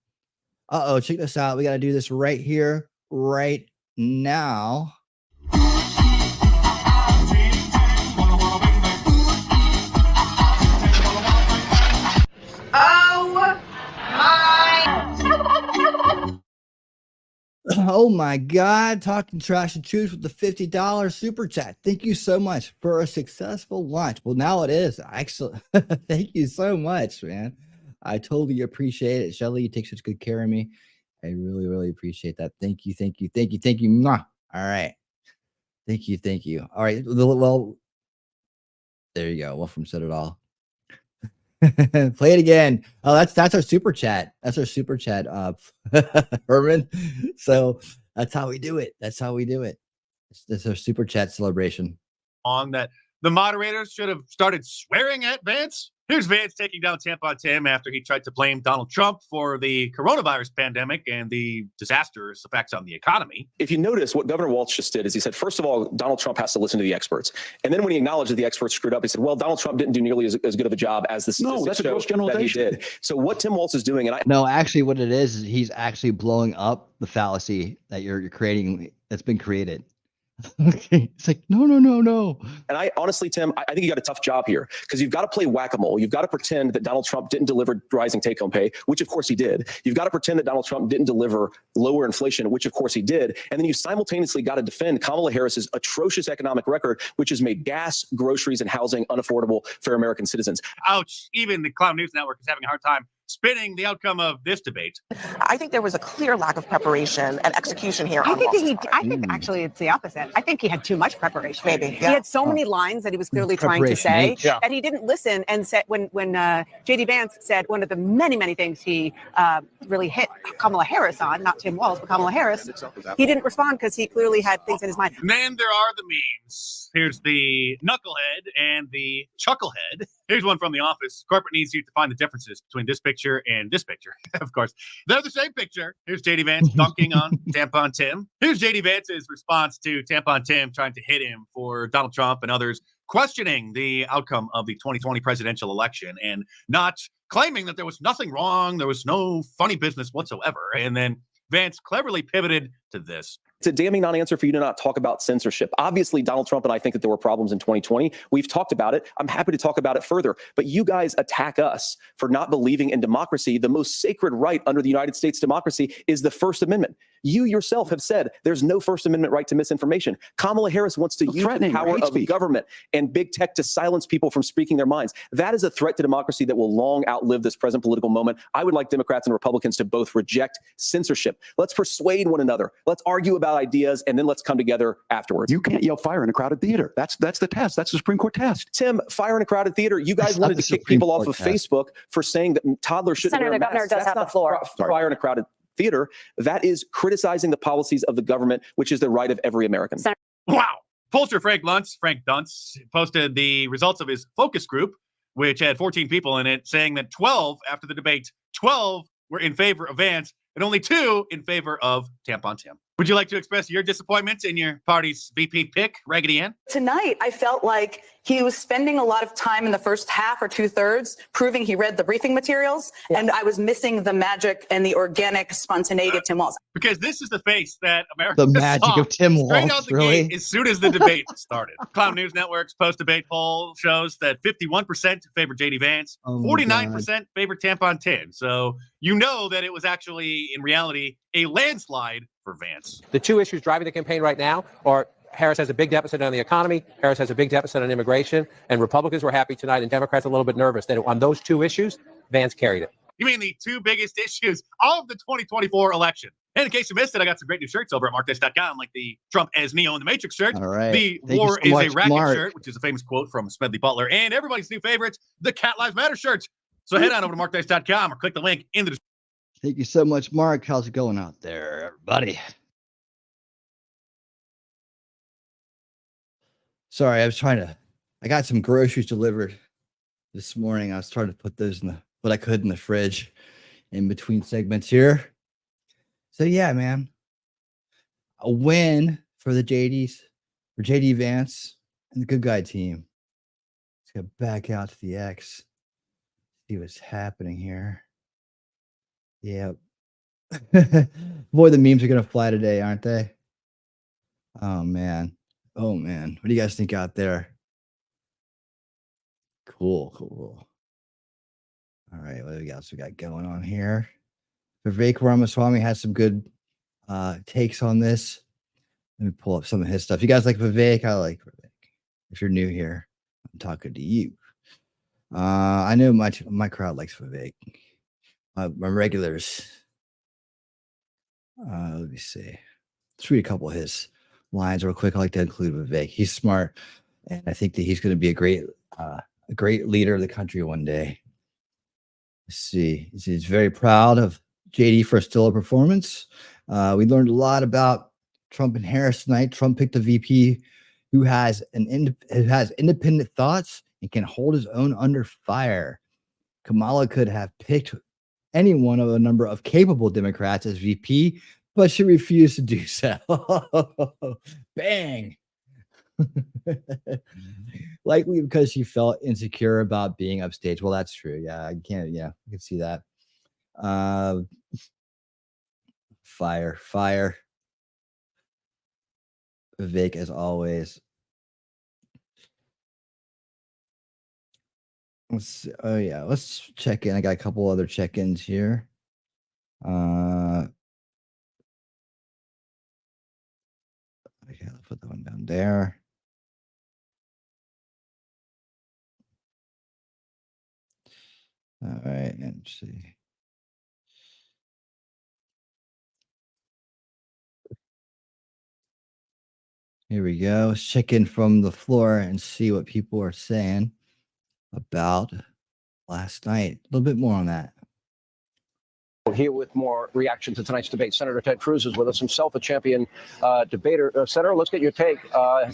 Uh-oh, check this out. We got to do this right here, right now. Oh my God, talking trash and truth with the $50 super chat. Thank you so much for a successful launch. Well, now it is actually. Thank you so much, man. I totally appreciate it. Shelly, you take such good care of me. I really, really appreciate that. Thank you. Mwah. All right. Thank you. All right. Well, there you go. Wolfram said it all. Play it again. Oh, that's our super chat. That's our super chat, Herman. So that's how we do it. That's our super chat celebration. On that, the moderators should have started swearing at Vance. Here's Vance taking down Tampon Tim after he tried to blame Donald Trump for the coronavirus pandemic and the disastrous effects on the economy. If you notice, what Governor Walz just did is he said, first of all, Donald Trump has to listen to the experts. And then when he acknowledged that the experts screwed up, he said, well, Donald Trump didn't do nearly as good of a job as the statistics show that he did. So what Tim Walz is doing, No, actually what it is he's actually blowing up the fallacy that you're creating that's been created. Okay, it's like no. And I honestly, Tim, I think you got a tough job here because you've got to play whack-a-mole. You've got to pretend that Donald Trump didn't deliver rising take-home pay, which of course he did. You've got to pretend that Donald Trump didn't deliver lower inflation, which of course he did. And then you simultaneously got to defend Kamala Harris's atrocious economic record, which has made gas, groceries, and housing unaffordable for American citizens. Ouch! Even the Clown News Network is having a hard time spinning the outcome of this debate. I think there was a clear lack of preparation and execution here. I think actually it's the opposite. I think he had too much preparation. Maybe he had so many lines that he was clearly trying to say that he didn't listen and said when JD Vance said one of the many things he really hit Kamala Harris on, not Tim Walz, but Kamala Harris. He didn't respond because he clearly had things in his mind. And then there are the memes. Here's the knucklehead and the chucklehead. Here's one from The Office. Corporate needs you to find the differences between this picture and this picture. Of course, they're the same picture. Here's JD Vance dunking on Tampon Tim. Here's JD Vance's response to Tampon Tim trying to hit him for Donald Trump and others questioning the outcome of the 2020 presidential election and not claiming that there was nothing wrong. There was no funny business whatsoever. And then Vance cleverly pivoted to this. It's a damning non-answer for you to not talk about censorship. Obviously, Donald Trump and I think that there were problems in 2020. We've talked about it. I'm happy to talk about it further. But you guys attack us for not believing in democracy. The most sacred right under the United States democracy is the First Amendment. You yourself have said there's no First Amendment right to misinformation. Kamala Harris wants to use the power of government and big tech to silence people from speaking their minds. That is a threat to democracy that will long outlive this present political moment. I would like Democrats and Republicans to both reject censorship. Let's persuade one another. Let's argue about ideas, and then let's come together afterwards. You can't yell fire in a crowded theater. That's the test. That's the Supreme Court test. Tim, fire in a crowded theater. You guys wanted to kick people off of Facebook for saying that toddlers shouldn't wear masks. Senator, the governor does have the floor. Fire in a crowded theater. That is criticizing the policies of the government, which is the right of every American. Wow. Pollster Frank Dunce, posted the results of his focus group, which had 14 people in it, saying that 12 after the debate, 12 were in favor of Vance and only 2 in favor of Tampon Tim. Would you like to express your disappointment in your party's VP pick, Raggedy Ann? Tonight, I felt like he was spending a lot of time in the first half or 2/3 proving he read the briefing materials, and I was missing the magic and the organic spontaneity of Tim Walz. Because this is the face that America The magic saw of Tim straight Walz, out the really? gate as soon as the debate started. Clown News Network's post-debate poll shows that 51% favor JD Vance, Oh my 49% favor Tampon Tim. So you know that it was actually, in reality, a landslide for Vance. The two issues driving the campaign right now are Harris has a big deficit on the economy, Harris has a big deficit on immigration, and Republicans were happy tonight and Democrats a little bit nervous that on those two issues, Vance carried it. You mean the 2 biggest issues of the 2024 election? And in case you missed it, I got some great new shirts over at markdice.com, like the Trump as Neo in the Matrix shirt. All right. The Thank War you so is a much, Racket Mark. shirt, which is a famous quote from Smedley Butler, and everybody's new favorite, the Cat Lives Matter shirt. So head on over to markdice.com or click the link in the description. Thank you so much, Mark. How's it going out there, everybody? Sorry, I got some groceries delivered this morning. I was trying to put those what I could in the fridge in between segments here. So yeah, man, a win for the JDs, for JD Vance and the good guy team. Let's go back out to the X, see what's happening here. Yep. Boy, the memes are gonna fly today, aren't they? Oh man. Oh man. What do you guys think out there? Cool. All right, what else we got going on here? Vivek Ramaswamy has some good takes on this. Let me pull up some of his stuff. You guys like Vivek? I like Vivek. If you're new here, I'm talking to you. I know my crowd likes Vivek. My regulars. Let me see. Let's read a couple of his lines real quick. I like to include Vivek. He's smart, and I think that he's going to be a great leader of the country one day. Let's see. He's very proud of JD for a stellar performance. We learned a lot about Trump and Harris tonight. Trump picked a VP who has independent thoughts and can hold his own under fire. Kamala could have picked any one of a number of capable Democrats as VP, but she refused to do so. Bang. Likely because she felt insecure about being upstage. Well, that's true. Yeah, I can see that. Fire. Vivek, as always. Let's check in. I got a couple other check-ins here. Okay, I'll put that one down there. All right, let's see. Here we go. Let's check in from the floor and see what people are saying about last night. A little bit more on that. Here with more reaction to tonight's debate. Senator Ted Cruz is with us, himself a champion debater. Senator, let's get your take.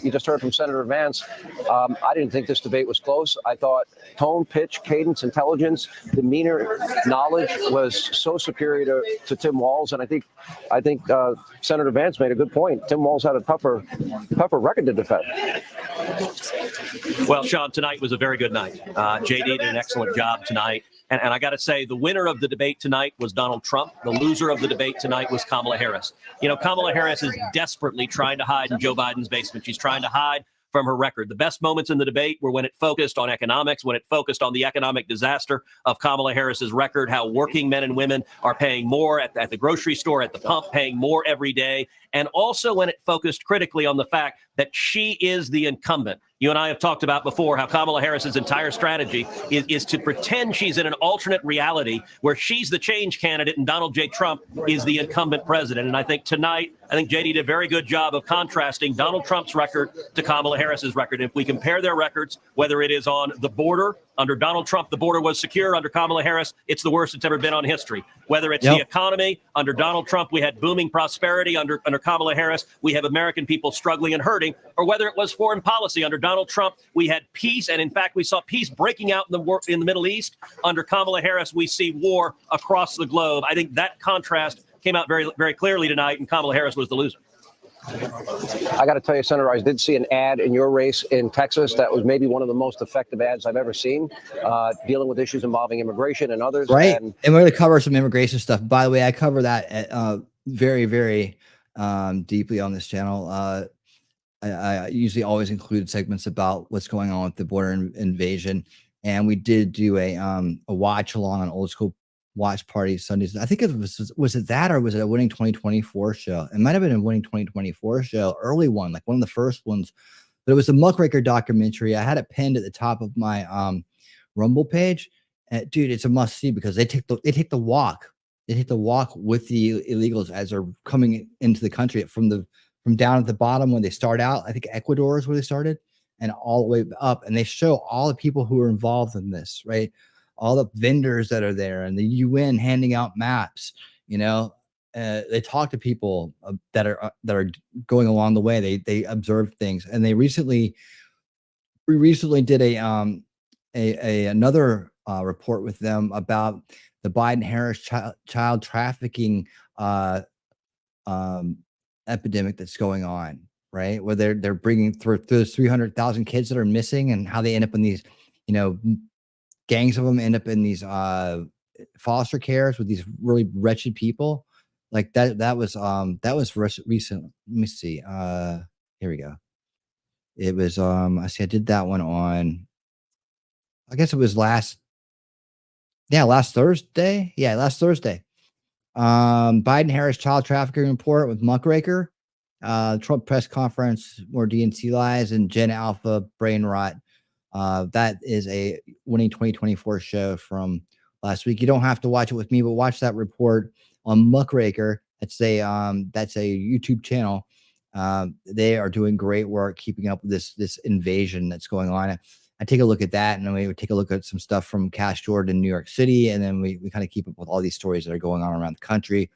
You just heard from Senator Vance. I didn't think this debate was close. I thought tone, pitch, cadence, intelligence, demeanor, knowledge was so superior to Tim Walz. And I think Senator Vance made a good point. Tim Walz had a tougher record to defend. Well, Sean, tonight was a very good night. JD did an excellent job tonight. And I got to say, the winner of the debate tonight was Donald Trump. The loser of the debate tonight was Kamala Harris. You know, Kamala Harris is desperately trying to hide in Joe Biden's basement. She's trying to hide from her record. The best moments in the debate were when it focused on economics, when it focused on the economic disaster of Kamala Harris's record, how working men and women are paying more at the grocery store, at the pump, paying more every day. And also when it focused critically on the fact that she is the incumbent. You and I have talked about before how Kamala Harris's entire strategy is to pretend she's in an alternate reality where she's the change candidate and Donald J. Trump is the incumbent president. And I think tonight, JD did a very good job of contrasting Donald Trump's record to Kamala Harris's record. If we compare their records, whether it is on the border, under Donald Trump, the border was secure. Under Kamala Harris, it's the worst it's ever been on history. Whether it's the economy, under Donald Trump, we had booming prosperity. Under Kamala Harris, we have American people struggling and hurting. Or whether it was foreign policy, under Donald Trump, we had peace. And in fact, we saw peace breaking out in the Middle East. Under Kamala Harris, we see war across the globe. I think that contrast came out very, very clearly tonight, and Kamala Harris was the loser. I got to tell you, Senator, I did see an ad in your race in Texas that was maybe one of the most effective ads I've ever seen, dealing with issues involving immigration and others. Right. And we're going to cover some immigration stuff. By the way, I cover that very, very deeply on this channel. I usually always include segments about what's going on with the border invasion. And we did do a watch along on Old School Watch Party Sundays. I think it was it that, or was it a Winning 2024 show? It might have been a Winning 2024 show, early one, like one of the first ones. But it was a Muckraker documentary. I had it pinned at the top of my Rumble page. And dude, it's a must see because they take the walk. They take the walk with the illegals as they're coming into the country from down at the bottom when they start out. I think Ecuador is where they started, and all the way up. And they show all the people who are involved in this, right? all the vendors that are there, and the UN handing out maps. You know, they talk to people that are going along the way. They observe things, and we recently did another report with them about the Biden-Harris child trafficking epidemic that's going on, right? Where they're bringing through those 300,000 kids that are missing, and how they end up in these, you know, gangs of them end up in these foster cares with these really wretched people. Like that was recent. Let me see. Here we go. It was I see I did that one on, I guess it was last Thursday. Yeah, last Thursday. Biden-Harris child trafficking report with Muckraker. Trump press conference, more DNC lies, and Gen Alpha brain rot. That is a Winning 2024 show from last week. You don't have to watch it with me, but watch that report on Muckraker. That's a YouTube channel. They are doing great work keeping up with this invasion that's going on. I take a look at that, and then we would take a look at some stuff from Cash Jordan in New York City, and then we kind of keep up with all these stories that are going on around the country,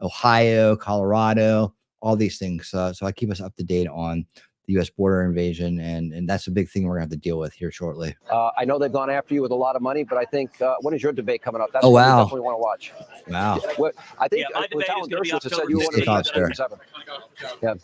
Ohio, Colorado, all these things. So I keep us up to date on the U.S. border invasion, and that's a big thing we're going to have to deal with here shortly. I know they've gone after you with a lot of money, but I think when is your debate coming up? That's what we wow. definitely want to watch. Wow. Well, I think my debate is going to be October you wanted 15th. Yeah.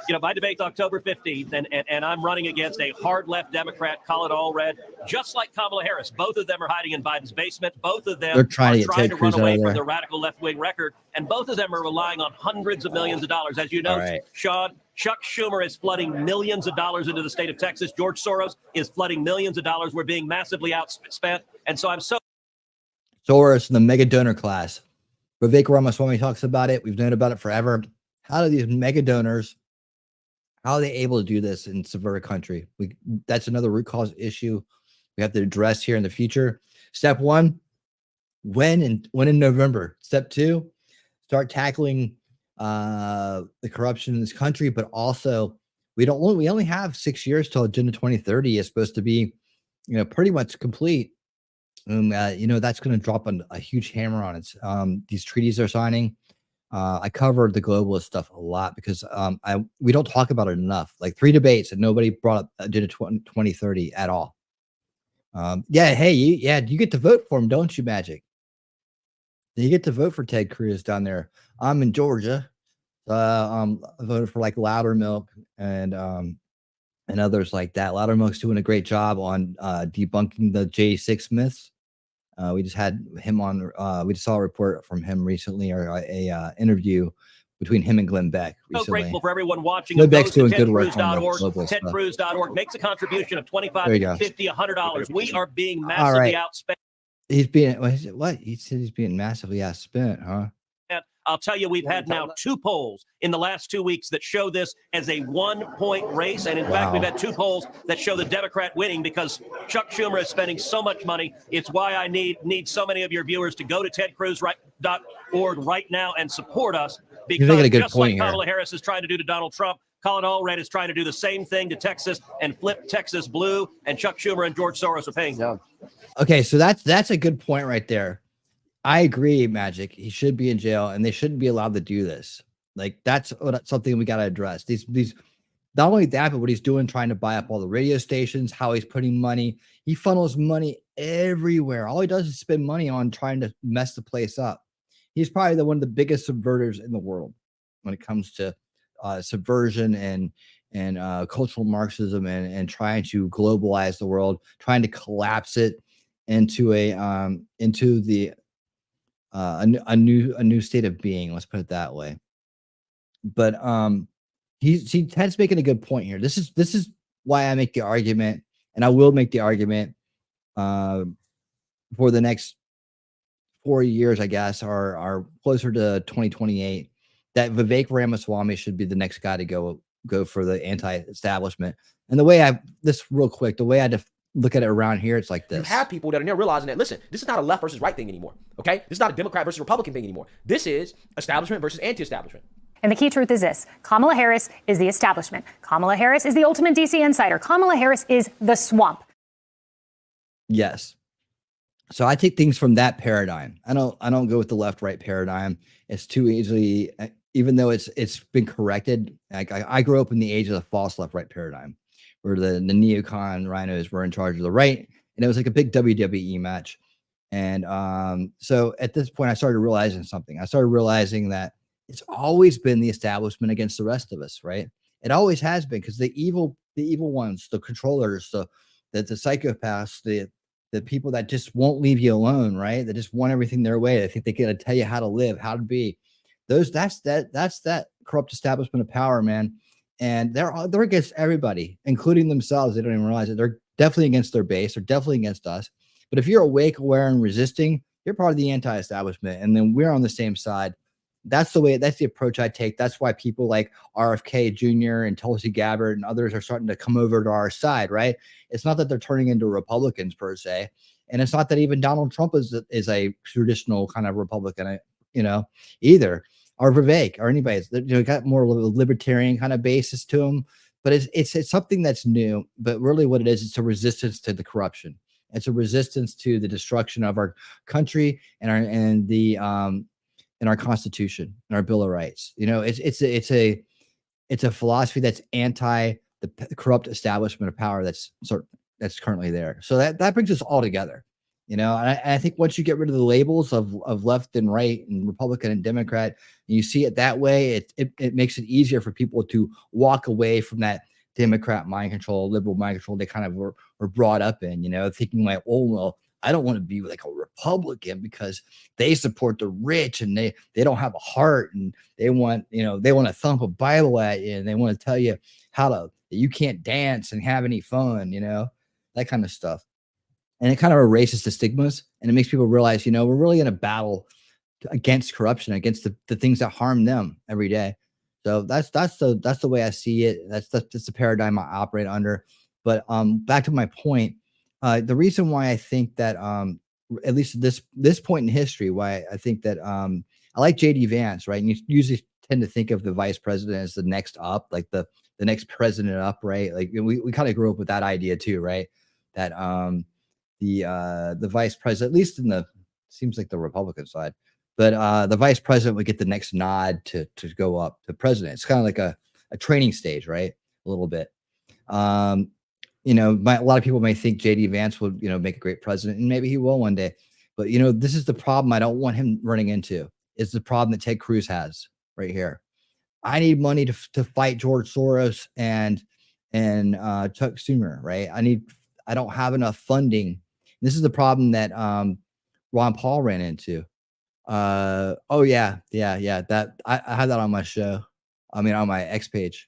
You know, my debate's October 15th, and I'm running against a hard left Democrat, call it all red, just like Kamala Harris. Both of them are hiding in Biden's basement. Both of them are trying to run away from their radical left-wing record, and both of them are relying on hundreds of millions of dollars. As you know, Sean, Chuck Schumer is flooding millions of dollars into the state of Texas. George Soros is flooding millions of dollars. We're being massively outspent, and so I'm so... Soros and the mega donor class. Vivek Ramaswamy talks about it. We've known about it forever. How do these mega donors, how are they able to do this and subvert a country? That's another root cause issue we have to address here in the future. Step one, when in November. Step two, start tackling the corruption in this country, but also we only have 6 years till Agenda 2030 is supposed to be, you know, pretty much complete. You know, that's going to drop a huge hammer on it. These treaties they're signing. I covered the globalist stuff a lot because we don't talk about it enough. Like 3 debates and nobody brought up Agenda 2030 at all. Yeah, hey, you get to vote for him, don't you, Magic? You get to vote for Ted Cruz down there. I'm in Georgia. I voted for like Loudermilk and others like that. Loudermilk's doing a great job on debunking the J6 myths. We just had him on. We just saw a report from him recently, or a interview between him and Glenn Beck recently. So grateful for everyone watching. Glenn Beck's doing good work on TedCruz.org makes a contribution of $25, $50, $100. We are being All massively right. outspent. He's being what? He said he's being massively outspent, huh? I'll tell you, we've had now 2 polls in the last 2 weeks that show this as a 1-point race. And in fact, we've had 2 polls that show the Democrat winning because Chuck Schumer is spending so much money. It's why I need so many of your viewers to go to TedCruz.org right now and support us, because just like Kamala Harris is trying to do to Donald Trump, Colin Allred is trying to do the same thing to Texas and flip Texas blue, and Chuck Schumer and George Soros are paying. Okay, so that's a good point right there. I agree, Magic. He should be in jail, and they shouldn't be allowed to do this. Like that's something we got to address. These not only that, but what he's doing, trying to buy up all the radio stations, how he's putting money. He funnels money everywhere. All he does is spend money on trying to mess the place up. He's probably one of the biggest subverters in the world when it comes to subversion and cultural Marxism and trying to globalize the world, trying to collapse it into a new state of being. Let's put it that way. But Ted's making a good point here. This is why I make the argument, and I will make the argument for the next 4 years, I guess, are closer to 2028, that Vivek Ramaswamy should be the next guy to go for the anti-establishment. And the way I look at it around here, it's like this. You have people that are now realizing that, listen, this is not a left versus right thing anymore, okay? This is not a Democrat versus Republican thing anymore. This is establishment versus anti-establishment. And the key truth is this: Kamala Harris is the establishment. Kamala Harris is the ultimate DC insider. Kamala Harris is the swamp. Yes. So I take things from that paradigm. I don't go with the left-right paradigm. It's too easily, even though it's been corrected. Like I grew up in the age of the false left-right paradigm, where the neocon rhinos were in charge of the right, and it was like a big WWE match. And so at this point, I started realizing something. I started realizing that it's always been the establishment against the rest of us, right? It always has been, because the evil ones, the controllers, the psychopaths, the people that just won't leave you alone, right? That just want everything their way. They think they gotta tell you how to live, how to be. That's that corrupt establishment of power, man. And they're against everybody, including themselves. They don't even realize it. They're definitely against their base. They're definitely against us. But if you're awake, aware, and resisting, you're part of the anti-establishment, and then we're on the same side. That's the approach I take. That's why people like RFK Jr. and Tulsi Gabbard and others are starting to come over to our side, right? It's not that they're turning into Republicans per se, and it's not that even Donald Trump is a traditional kind of Republican, either, or Vivek or anybody. Got more of a libertarian kind of basis to them, but it's something that's new. But really, what it is, it's a resistance to the corruption. It's a resistance to the destruction of our country and our Constitution and our Bill of Rights. It's a philosophy that's anti the corrupt establishment of power that's currently there. So that brings us all together. And I think once you get rid of the labels of left and right and Republican and Democrat, and you see it that way, it makes it easier for people to walk away from that Democrat mind control, liberal mind control they kind of were brought up in, thinking like, oh, well, I don't want to be like a Republican because they support the rich and they don't have a heart, and they want to thump a Bible at you, and they want to tell you that you can't dance and have any fun, that kind of stuff. And it kind of erases the stigmas, and it makes people realize, we're really in a battle against corruption, against the things that harm them every day. So that's the way I see it. That's the paradigm I operate under. But back to my point, the reason why I think that at least at this point in history, why I think that I like JD Vance, right? And you usually tend to think of the vice president as the next up, like the next president up, right? Like we kind of grew up with that idea too, right? That the vice president, at least seems like the Republican side, but the vice president would get the next nod to go up to president. It's kind of like a training stage, right? A little bit. A lot of people may think JD Vance would, make a great president, and maybe he will one day. But this is the problem I don't want him running into. Is the problem that Ted Cruz has right here. I need money to fight George Soros and Chuck Schumer, right? I don't have enough funding. This is the problem that Ron Paul ran into. That I had that on my show. On my X page.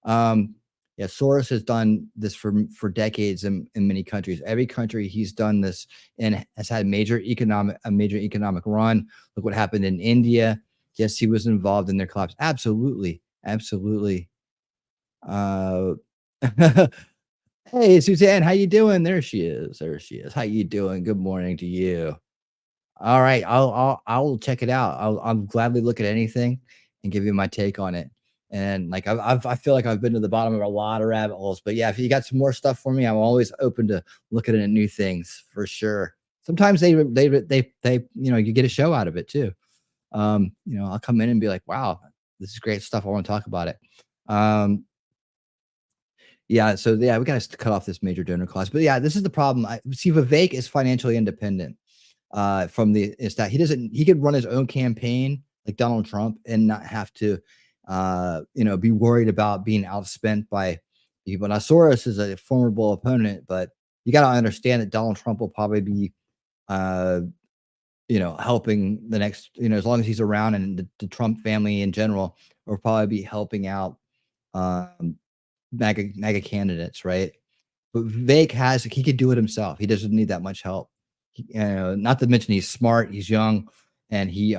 Soros has done this for decades in many countries. Every country he's done this and has had a major economic run. Look what happened in India. Yes, he was involved in their collapse. Absolutely. Hey, Suzanne, how you doing? There she is. How you doing? Good morning to you. All right, I'll check it out. I'll gladly look at anything and give you my take on it. And like I feel like I've been to the bottom of a lot of rabbit holes, but yeah, if you got some more stuff for me, I'm always open to looking at new things for sure. Sometimes they you get a show out of it too. I'll come in and be like, wow, this is great stuff. I want to talk about it. We got to cut off this major donor clause. But yeah, this is the problem. Vivek is financially independent from he could run his own campaign like Donald Trump and not have to be worried about being outspent by people. Now Soros is a formidable opponent, but you got to understand that Donald Trump will probably be helping the next, as long as he's around, and the Trump family in general will probably be helping out MAGA candidates, right? But Vivek he could do it himself. He doesn't need that much help. Not to mention he's smart, he's young, and you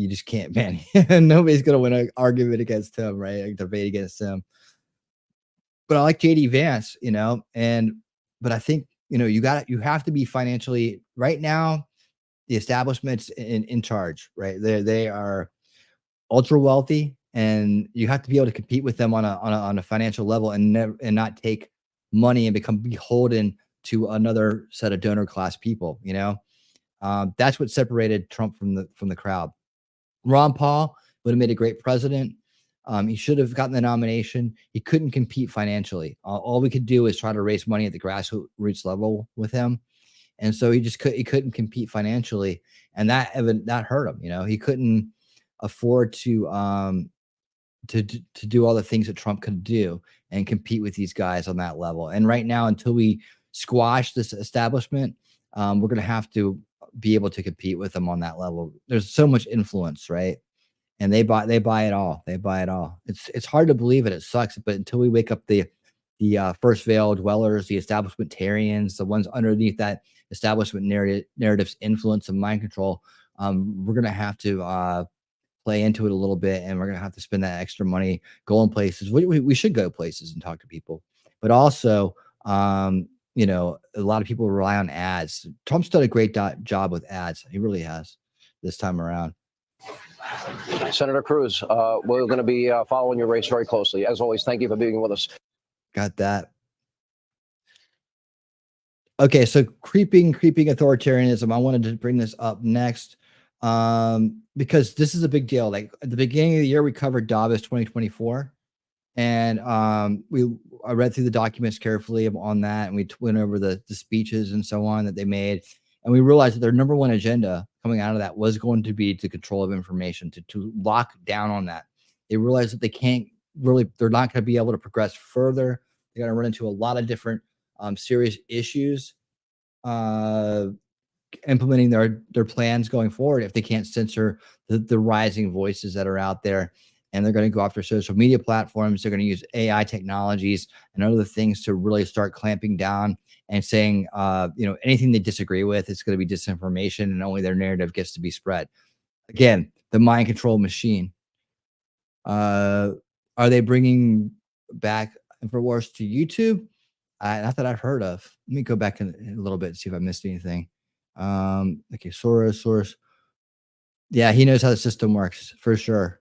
just can't, man. Nobody's gonna win an argument against him, right? A debate against him. But I like JD Vance, but I think you have to be financially right now. The establishment's in charge, right? They are ultra wealthy, and you have to be able to compete with them on a financial level and not take money and become beholden to another set of donor class people. You know, that's what separated Trump from the crowd. Ron Paul would have made a great president. He should have gotten the nomination. He couldn't compete financially. All we could do is try to raise money at the grassroots level with him, and so he couldn't compete financially, and that hurt him. You know, he couldn't afford to do all the things that Trump could do and compete with these guys on that level. And right now, until we squash this establishment, we're going to have to be able to compete with them on that level. There's so much influence, right? And they buy it all. They buy it all. It's hard to believe it. It sucks, but until we wake up the first veil dwellers, the establishmentarians, the ones underneath that establishment narrative's influence and mind control, we're going to have to play into it a little bit, and we're going to have to spend that extra money going places. We should go places and talk to people, but also, you know, a lot of people rely on ads. Trump's done a great job with ads. He really has this time around. Senator Cruz, we're going to be following your race very closely. As always, thank you for being with us. Got that. Okay, so creeping authoritarianism. I wanted to bring this up next because this is a big deal. Like at the beginning of the year, we covered Davos 2024, and I read through the documents carefully on that, and we went over the speeches and so on that they made, and we realized that their number one agenda coming out of that was going to be the control of information, to lock down on that. They realized that they're not going to be able to progress further. They're going to run into a lot of different serious issues implementing their plans going forward if they can't censor the rising voices that are out there. And they're going to go after social media platforms. They're going to use AI technologies and other things to really start clamping down and saying, you know, anything they disagree with, it's going to be disinformation, and only their narrative gets to be spread. Again, the mind control machine. Are they bringing back InfoWars to YouTube? Not that I've heard of. Let me go back in a little bit and see if I missed anything. Okay, Soros. Yeah, he knows how the system works for sure.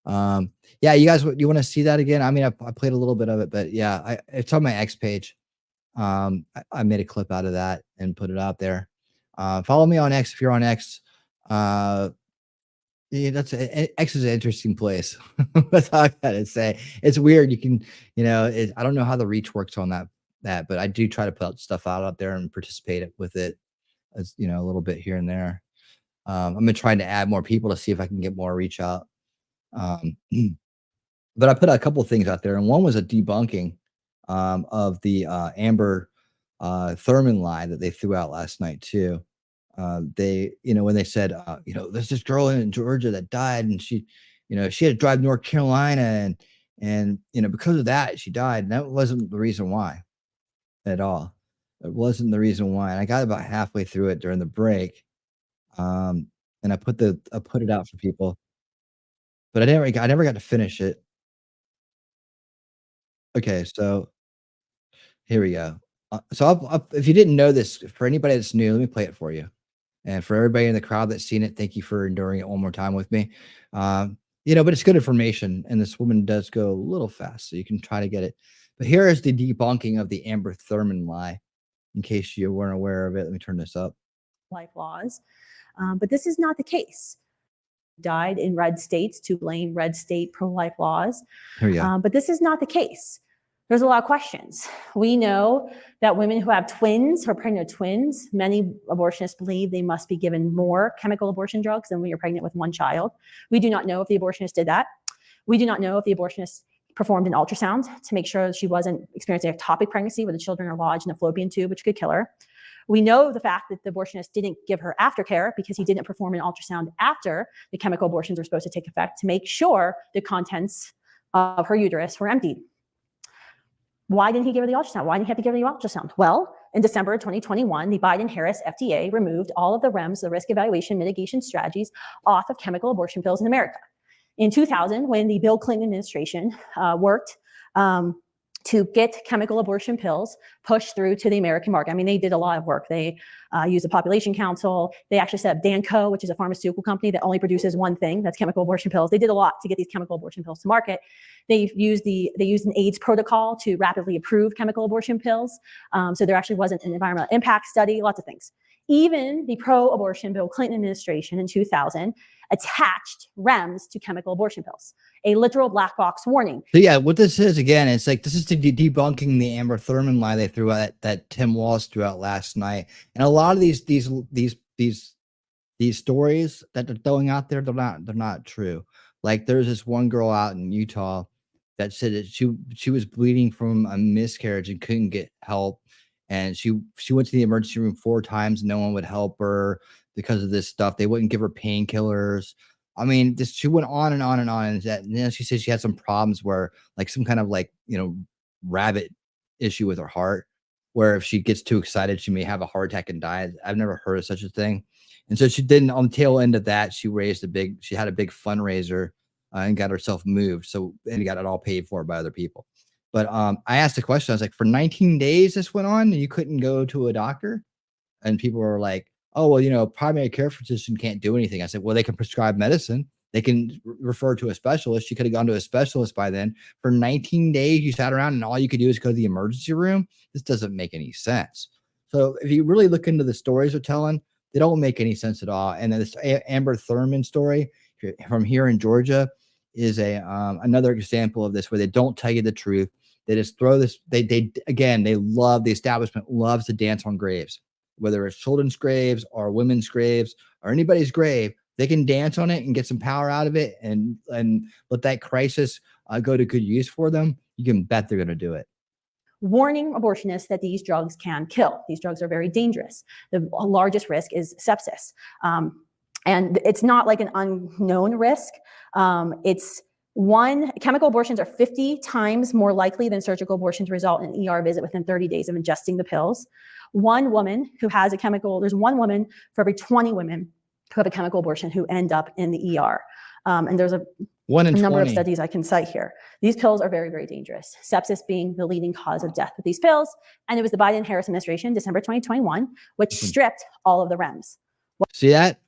Yeah, you guys, you want to see that again? I mean, I played a little bit of it, but yeah, it's on my X page. I made a clip out of that and put it out there. Follow me on X if you're on X. Yeah, X is an interesting place. That's all I gotta say. It's weird. You can, you know, I don't know how the reach works on that, but I do try to put stuff out there and participate with it, as you know, a little bit here and there. I'm gonna try to add more people to see if I can get more reach out. But I put a couple of things out there, and one was a debunking of the Amber Thurman lie that they threw out last night too. They, you know, when they said, you know, there's this girl in Georgia that died, and she, you know, she had to drive to North Carolina, and you know, because of that, she died. And that wasn't the reason why at all. It wasn't the reason why. And I got about halfway through it during the break. And I put it out for people, but I never got to finish it. Okay, so here we go. So if you didn't know this, for anybody that's new, let me play it for you. And for everybody in the crowd that's seen it, thank you for enduring it one more time with me. You know, but it's good information, and this woman does go a little fast, so you can try to get it. But here is the debunking of the Amber Thurman lie, in case you weren't aware of it. Let me turn this up. Life laws, but this is not the case. Died in red states to blame red state pro-life laws. Here we go. But this is not the case. There's a lot of questions. We know that women who have twins, who are pregnant with twins, many abortionists believe they must be given more chemical abortion drugs than when you're pregnant with one child. We do not know if the abortionist did that. We do not know if the abortionist performed an ultrasound to make sure that she wasn't experiencing ectopic pregnancy where the children are lodged in a fallopian tube, which could kill her. We know the fact that the abortionist didn't give her aftercare because he didn't perform an ultrasound after the chemical abortions were supposed to take effect to make sure the contents of her uterus were emptied. Why didn't he give her the ultrasound? Why didn't he have to give her the ultrasound? Well, in December 2021, the Biden-Harris FDA removed all of the REMS, the risk evaluation mitigation strategies, off of chemical abortion pills in America. In 2000, when the Bill Clinton administration worked to get chemical abortion pills push through to the American market. I mean, they did a lot of work. They used a population council. They actually set up Danco, which is a pharmaceutical company that only produces one thing, that's chemical abortion pills. They did a lot to get these chemical abortion pills to market. They used an AIDS protocol to rapidly approve chemical abortion pills. So there actually wasn't an environmental impact study, lots of things. Even the pro-abortion Bill Clinton administration in 2000 attached REMS to chemical abortion pills, a literal black box warning. So yeah, what this is again, it's like this is debunking the Amber Thurman lie they threw out that Tim Walz threw out last night, and a lot of these stories that they're throwing out there, they're not true. Like there's this one girl out in Utah that said that she was bleeding from a miscarriage and couldn't get help, and she went to the emergency room 4 times. No one would help her because of this stuff. They wouldn't give her painkillers. I mean, she went on and on and on. And then she said she had some problems where, like, some kind of rabbit issue with her heart, where if she gets too excited, she may have a heart attack and die. I've never heard of such a thing. And so she didn't. On the tail end of that, she had a big fundraiser and got herself moved. And got it all paid for by other people. But I asked the question. I was like, for 19 days this went on, and you couldn't go to a doctor? And people were like, oh, well, primary care physician can't do anything. I said, well, they can prescribe medicine. They can refer to a specialist. You could have gone to a specialist by then. For 19 days, you sat around and all you could do is go to the emergency room. This doesn't make any sense. So if you really look into the stories they're telling, they don't make any sense at all. And then this Amber Thurman story from here in Georgia is another example of this, where they don't tell you the truth. They just throw this. The establishment loves to dance on graves. Whether it's children's graves or women's graves or anybody's grave, they can dance on it and get some power out of it and let that crisis go to good use for them. You can bet they're going to do it. Warning abortionists that these drugs can kill. These drugs are very dangerous. The largest risk is sepsis. And it's not like an unknown risk. Chemical abortions are 50 times more likely than surgical abortion to result in an ER visit within 30 days of ingesting the pills. One woman who has there's one woman for every 20 women who have a chemical abortion who end up in the ER. And there's a number of studies I can cite here. These pills are very, very dangerous. Sepsis being the leading cause of death with these pills. And it was the Biden-Harris administration, December 2021, which stripped all of the REMS. See that?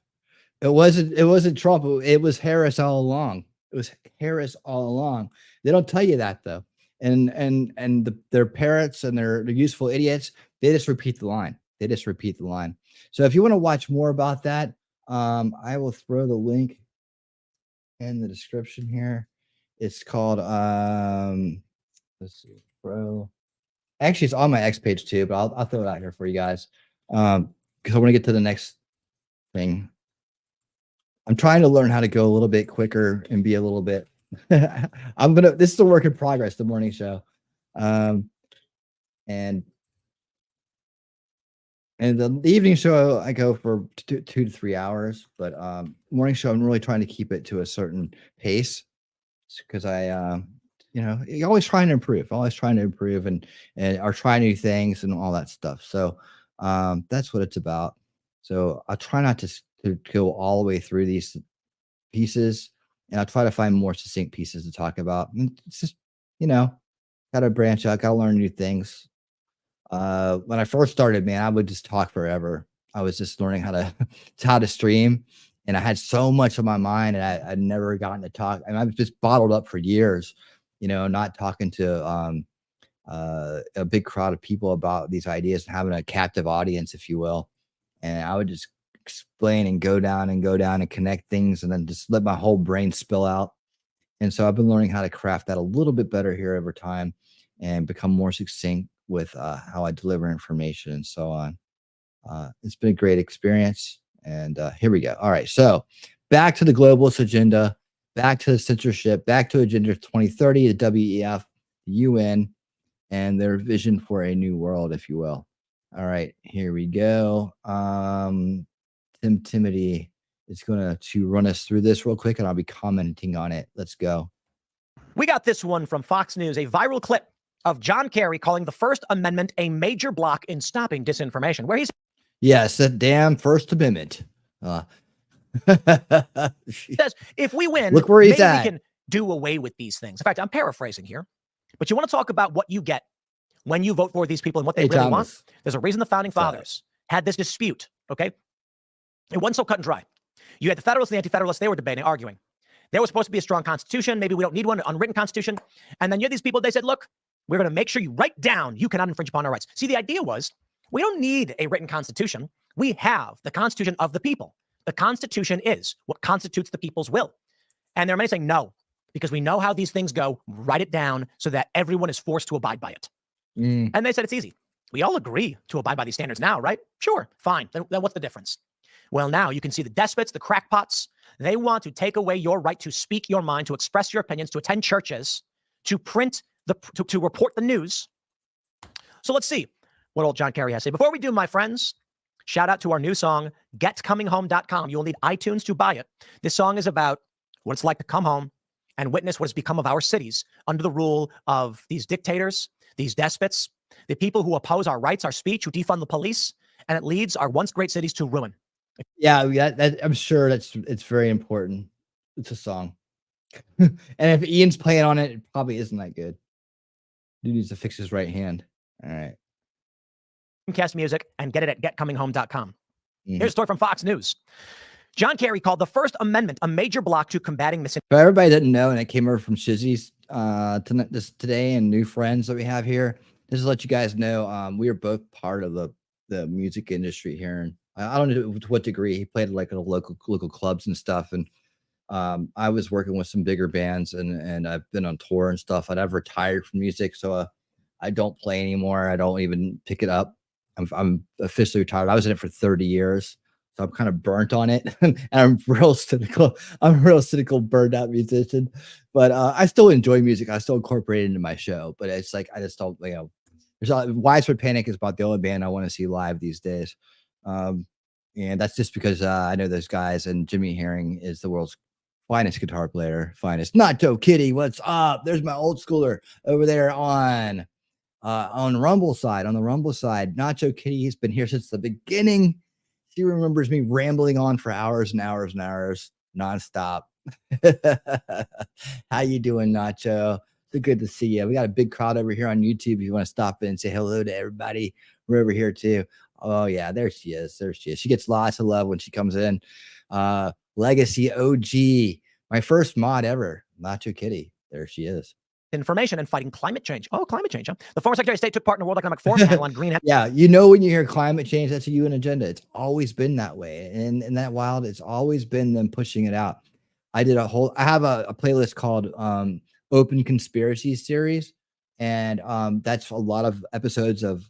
It wasn't Trump. It was Harris all along. It was Harris all along. They don't tell you that though. And their parents and their useful idiots, they just repeat the line. So if you want to watch more about that, I will throw the link in the description here. It's called let's see, bro. Actually, it's on my X page too, but I'll throw it out here for you guys. Because I want to get to the next thing. I'm trying to learn how to go a little bit quicker and be a little bit. This is a work in progress, the morning show. And the evening show, I go for 2 to 3 hours, but morning show, I'm really trying to keep it to a certain pace because you're always trying to improve, and or try new things and all that stuff. So that's what it's about. So I'll try not to go all the way through these pieces, and I'll try to find more succinct pieces to talk about. And it's just, got to branch out, got to learn new things. When I first started, man, I would just talk forever. I was just learning how to stream, and I had so much on my mind, and I'd never gotten to talk. And I was just bottled up for years, not talking to a big crowd of people about these ideas and having a captive audience, if you will. And I would just explain and go down and connect things, and then just let my whole brain spill out. And so I've been learning how to craft that a little bit better here over time and become more succinct with how I deliver information and so on. It's been a great experience. And here we go. All right. So back to the globalist agenda, back to the censorship, back to Agenda 2030, the WEF, the UN, and their vision for a new world, if you will. All right, here we go. Timothy is going to run us through this real quick, and I'll be commenting on it. Let's go. We got this one from Fox News, a viral clip of John Kerry calling the First Amendment a major block in stopping disinformation, where he's... Yes, the damn First Amendment. Says, if we win, look where he's maybe at. We can do away with these things. In fact, I'm paraphrasing here, but you want to talk about what you get when you vote for these people and what they Hey, really Thomas. want. There's a reason the founding fathers had this dispute, okay? It wasn't so cut and dry. You had the Federalists and the Anti-Federalists. They were debating, arguing. There was supposed to be a strong constitution. Maybe we don't need one, an unwritten constitution. And then you had these people, they said, look, we're going to make sure you write down you cannot infringe upon our rights. See, the idea was we don't need a written constitution. We have the Constitution of the people. The Constitution is what constitutes the people's will. And there are many saying no, because we know how these things go. Write it down so that everyone is forced to abide by it. And they said it's easy. We all agree to abide by these standards now, right? Sure, fine. Then what's the difference? Well, now you can see the despots, the crackpots, they want to take away your right to speak your mind, to express your opinions, to attend churches, to print, to report the news. So let's see what old John Kerry has to say. Before we do, my friends, shout out to our new song, getcominghome.com. You will need iTunes to buy it. This song is about what it's like to come home and witness what has become of our cities under the rule of these dictators, these despots, the people who oppose our rights, our speech, who defund the police, and it leads our once great cities to ruin. Yeah, I'm sure it's very important. It's a song. And if Ian's playing on it, it probably isn't that good. Dude needs to fix his right hand. All right. Cast music and get it at getcominghome.com. Here's a story from Fox News. John Kerry called the First Amendment a major block to combating misinformation. For everybody that didn't know, and it came over from Shizzy's today and new friends that we have here, just to let you guys know, we are both part of the music industry here. And I don't know to what degree. He played like at local clubs and stuff. And I was working with some bigger bands and I've been on tour and stuff. I've retired from music. So I don't play anymore. I don't even pick it up. I'm officially retired. I was in it for 30 years. So I'm kind of burnt on it. And I'm real cynical. I'm a real cynical, burned out musician. But I still enjoy music. I still incorporate it into my show. But it's like, I just don't, there's Widespread Panic is about the only band I want to see live these days. And that's just because I know those guys, and Jimmy Herring is the world's finest guitar player, Nacho Kitty. What's up? There's my old schooler over there on Rumble side, on the Rumble side. Nacho Kitty, he's been here since the beginning. She remembers me rambling on for hours and hours and hours, nonstop. How you doing, Nacho? So good to see you. We got a big crowd over here on YouTube. If you want to stop in and say hello to everybody, we're over here too. Oh yeah, there she is. There she is. She gets lots of love when she comes in. Legacy OG, my first mod ever, Nacho Kitty. There she is. Information and fighting climate change. Oh, climate change. Huh? The former Secretary of State took part in the World Economic Forum panel on green. Yeah, you know, when you hear climate change, that's a UN agenda. It's always been that way. And in that wild, it's always been them pushing it out. I have a playlist called Open Conspiracy Series. And that's a lot of episodes of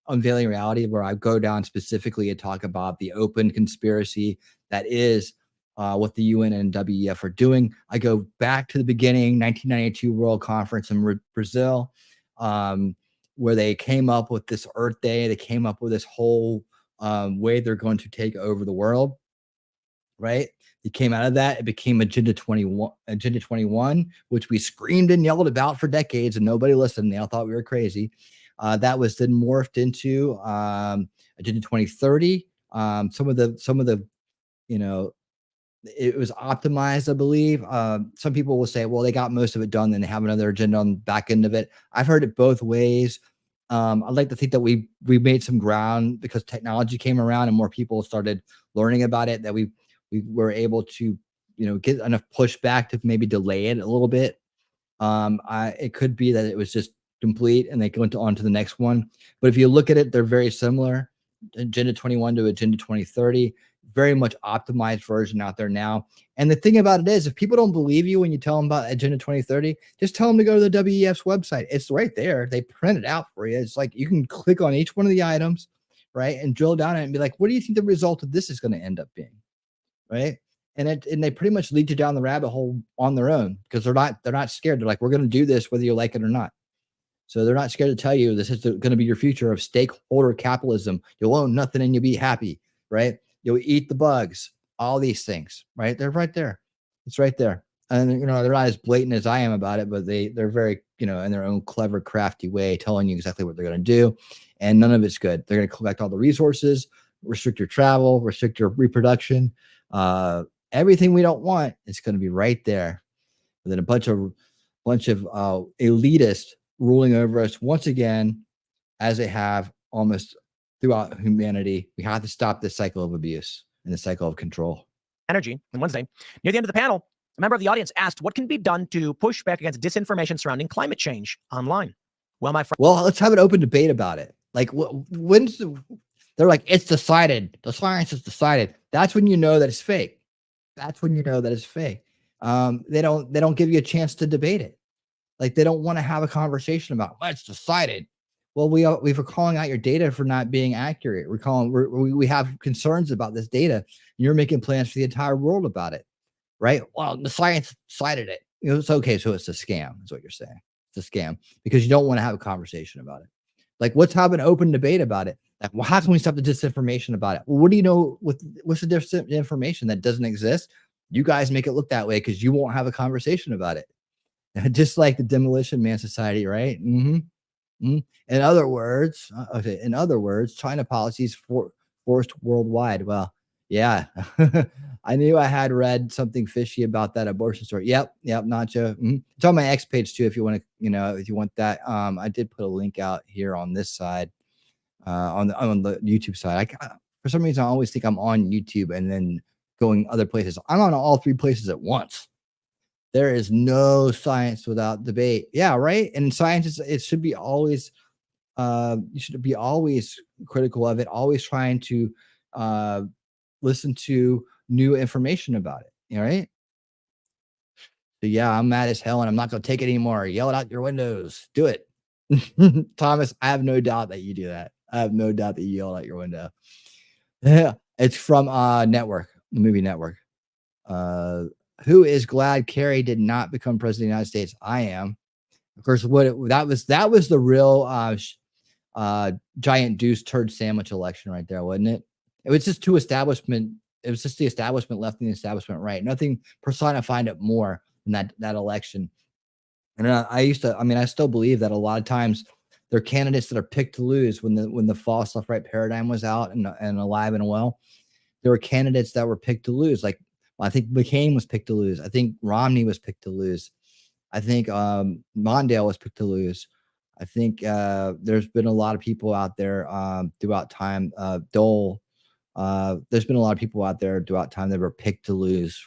Unveiling Reality, where I go down specifically and talk about the open conspiracy that is what the UN and WEF are doing. I go back to the beginning, 1992 World Conference in Brazil, where they came up with this Earth Day. They came up with this whole way they're going to take over the world, right? It came out of that. It became Agenda 21, which we screamed and yelled about for decades, and nobody listened. They all thought we were crazy. That was then morphed into Agenda 2030. Some of the, it was optimized, I believe. Some people will say, well, they got most of it done, then they have another agenda on the back end of it. I've heard it both ways. I'd like to think that we made some ground because technology came around and more people started learning about it, that we were able to, get enough pushback to maybe delay it a little bit. It could be that it was just complete and they went on to the next one. But if you look at it, they're very similar. Agenda 21 to Agenda 2030, very much optimized version out there now. And the thing about it is, if people don't believe you when you tell them about Agenda 2030, just tell them to go to the WEF's website. It's right there. They print it out for you. It's like you can click on each one of the items, right, and drill down on it and be like, what do you think the result of this is going to end up being, right? And they pretty much lead you down the rabbit hole on their own because they're not scared. They're like, we're going to do this whether you like it or not. So they're not scared to tell you this is going to be your future of stakeholder capitalism. You'll own nothing and you'll be happy, right? You'll eat the bugs, all these things, right? They're right there. It's right there. And, they're not as blatant as I am about it, but they're very, in their own clever, crafty way, telling you exactly what they're going to do. And none of it's good. They're going to collect all the resources, restrict your travel, restrict your reproduction, everything we don't want. It's going to be right there. And then a bunch of elitist ruling over us once again, as they have almost throughout humanity. We have to stop this cycle of abuse and the cycle of control. Energy on Wednesday. Near the end of the panel, a member of the audience asked what can be done to push back against disinformation surrounding climate change online. Well, my friend. Well, let's have an open debate about it. Like, when's they're like, it's decided. The science is decided. That's when you know that it's fake. That's when you know that it's fake. They don't give you a chance to debate it. Like, they don't want to have a conversation about, well, it's decided. Well, we're calling out your data for not being accurate. We have concerns about this data. And you're making plans for the entire world about it, right? Well, the science decided it. It's okay. So it's a scam, is what you're saying. It's a scam because you don't want to have a conversation about it. Like, let's have an open debate about it. Like, well, how can we stop the disinformation about it? Well, what do you know? What's the disinformation that doesn't exist? You guys make it look that way because you won't have a conversation about it. Just like the Demolition Man Society, right? In other words, China policies forced worldwide. Well, yeah, I knew I had read something fishy about that abortion story. Yep, Nacho. It's on my X page too. If you want to, if you want that, I did put a link out here on this side, on the YouTube side. For some reason, I always think I'm on YouTube and then going other places. I'm on all three places at once. There is no science without debate. Yeah, right. And science it should be always, you should be always critical of it, always trying to listen to new information about it. All right. So yeah, I'm mad as hell and I'm not gonna take it anymore. Yell it out your windows. Do it. Thomas, I have no doubt that you do that. I have no doubt that you yell out your window. Yeah, it's from Network, the movie Network. Who is glad Kerry did not become president of the United States? I am. Of course, that was the real giant deuce turd sandwich election right there, wasn't it? It was just two establishment. It was just the establishment left and the establishment right. Nothing personified it more than that election. And I still believe that a lot of times there are candidates that are picked to lose when the false left right paradigm was out and alive and well. There were candidates that were picked to lose. Like, I think McCain was picked to lose. I think Romney was picked to lose. I think Mondale was picked to lose. I think there's been a lot of people out there throughout time. Dole. There's been a lot of people out there throughout time that were picked to lose.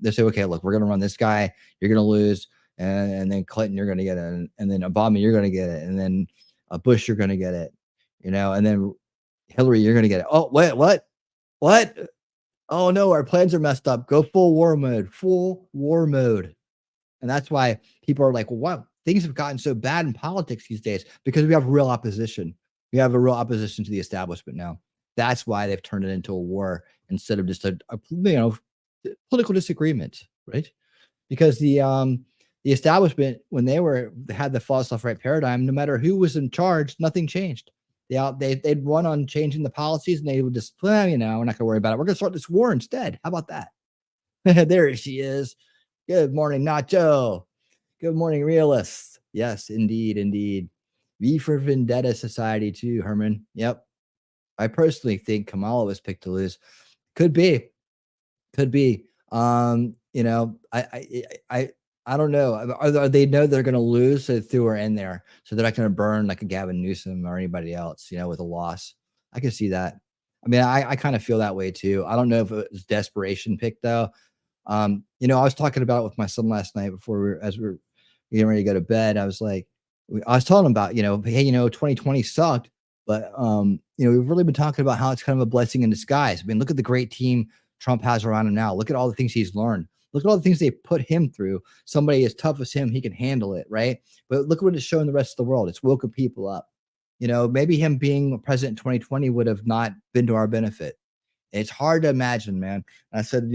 They say, okay, look, we're going to run this guy. You're going to lose. And then Clinton, you're going to get it. And then Obama, you're going to get it. And then Bush, you're going to get it. And then Hillary, you're going to get it. Oh, wait, what? Oh no, our plans are messed up. Go full war mode. And that's why people are like, well, wow, things have gotten so bad in politics these days because we have real opposition. We have a real opposition to the establishment now. That's why they've turned it into a war instead of just a political disagreement, right? Because the establishment, when they had the false left right paradigm, no matter who was in charge, nothing changed. They'd run on changing the policies and they would just, we're not going to worry about it. We're going to start this war instead. How about that? There she is. Good morning, Nacho. Good morning, realists. Yes, indeed. V for Vendetta Society too, Herman. Yep. I personally think Kamala was picked to lose. Could be. I don't know. They know they're going to lose, so they threw her in there. So they're not going to burn like a Gavin Newsom or anybody else, with a loss. I can see that. I mean, I kind of feel that way too. I don't know if it was desperation pick though. I was talking about it with my son last night as we were getting ready to go to bed. I was like, I was telling him about, hey, 2020 sucked, but we've really been talking about how it's kind of a blessing in disguise. I mean, look at the great team Trump has around him now. Look at all the things he's learned. Look at all the things they put him through. Somebody as tough as him, he can handle it, right? But look what it's showing the rest of the world. It's woken people up. Maybe him being president in 2020 would have not been to our benefit. It's hard to imagine, man. And I said,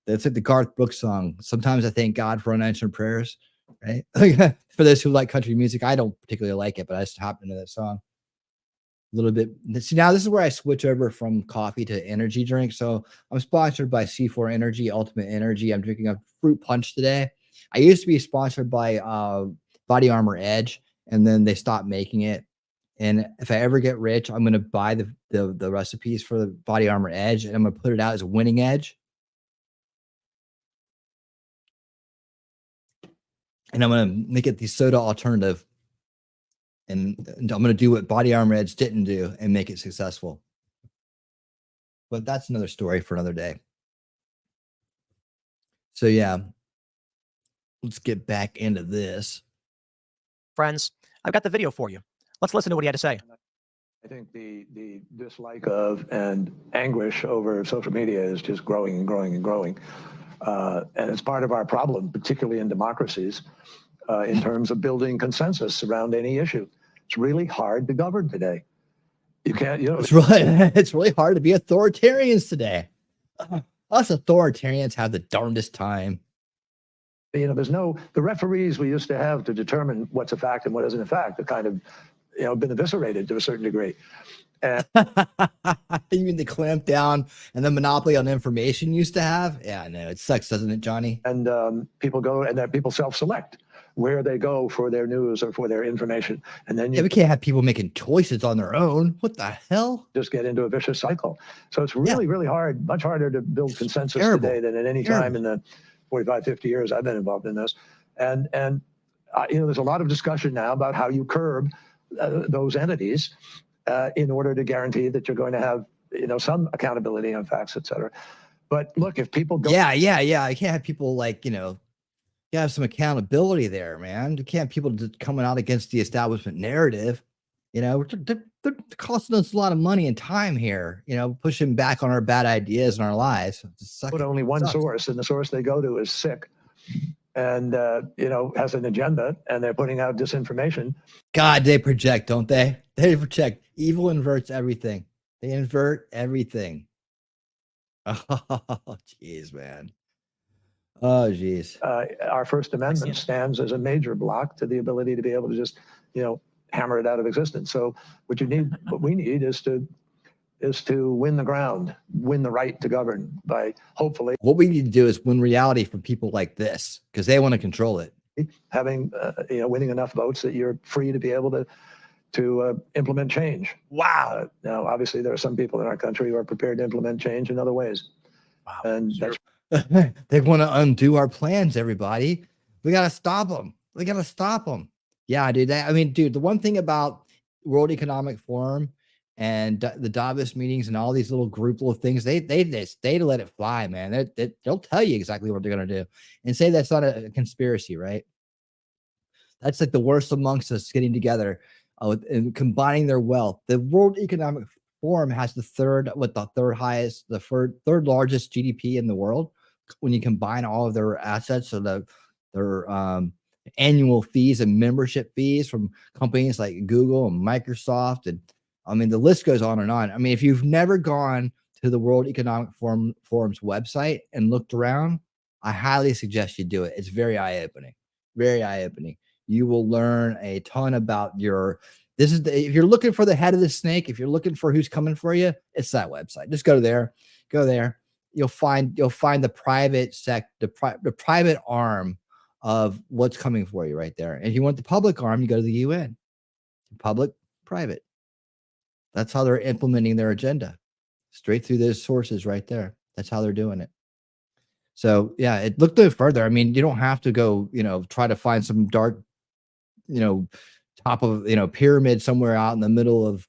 that's like the Garth Brooks song. Sometimes I thank God for unanswered prayers, right? For those who like country music, I don't particularly like it, but I just hopped into that song a little bit. See, now this is where I switch over from coffee to energy drink. So I'm sponsored by C4 Energy, Ultimate Energy. I'm drinking a fruit punch today. I used to be sponsored by Body Armor Edge, and then they stopped making it. And if I ever get rich, I'm going to buy the recipes for the Body Armor Edge, and I'm going to put it out as a winning edge. And I'm going to make it the soda alternative. And I'm going to do what body armor Edge didn't do and make it successful. But that's another story for another day. So yeah, let's get back into this. Friends, I've got the video for you. Let's listen to what he had to say. I think the dislike of and anguish over social media is just growing and growing and growing. And it's part of our problem, particularly in democracies, in terms of building consensus around any issue. It's really hard to govern today. You can't, It's really hard to be authoritarians today. Us authoritarians have the darndest time. The referees we used to have to determine what's a fact and what isn't a fact are kind of, been eviscerated to a certain degree. And you mean the clamp down and the monopoly on information used to have? Yeah, I know. It sucks, doesn't it, Johnny? And people go and that people self-select where they go for their news or for their information. And then we can't have people making choices on their own. What the hell? Just get into a vicious cycle. So it's really, really hard, much harder to build consensus today than at any time in the 45, 50 years I've been involved in this. And there's a lot of discussion now about how you curb those entities in order to guarantee that you're going to have, some accountability on facts, et cetera. But look, if people go. Yeah. I can't have people you have some accountability there, man. You can't have people just coming out against the establishment narrative. They're costing us a lot of money and time here, pushing back on our bad ideas in our lives. But only one source, and the source they go to is sick and, has an agenda, and they're putting out disinformation. God, they project, don't they? They project. Evil inverts everything. They invert everything. Oh, jeez, man. Oh, geez. Our First Amendment stands as a major block to the ability to be able to just, hammer it out of existence. So what we need is to win the ground, win the right to govern by hopefully. What we need to do is win reality from people like this because they want to control it. Having, winning enough votes that you're free to be able to implement change. Wow. Now, obviously, there are some people in our country who are prepared to implement change in other ways. Wow. And that's they want to undo our plans, everybody. We got to stop them. Yeah, dude. The one thing about World Economic Forum and the Davos meetings and all these little things, they let it fly, man. They'll tell you exactly what they're going to do and say that's not a conspiracy, right? That's like the worst amongst us getting together and combining their wealth. The World Economic Forum has the third largest GDP in the world when you combine all of their assets. So their annual fees and membership fees from companies like Google and Microsoft. And the list goes on and on. If you've never gone to the World Economic Forum's website and looked around, I highly suggest you do it. It's very eye-opening. Very eye-opening. You will learn a ton about if you're looking for the head of the snake, if you're looking for who's coming for you, it's that website. Just go there. You'll find the private arm of what's coming for you right there. And if you want the public arm, you go to the UN. Public, private. That's how they're implementing their agenda. Straight through those sources right there. That's how they're doing it. So yeah, look no further. You don't have to go, try to find some dark, top of, pyramid somewhere out in the middle of,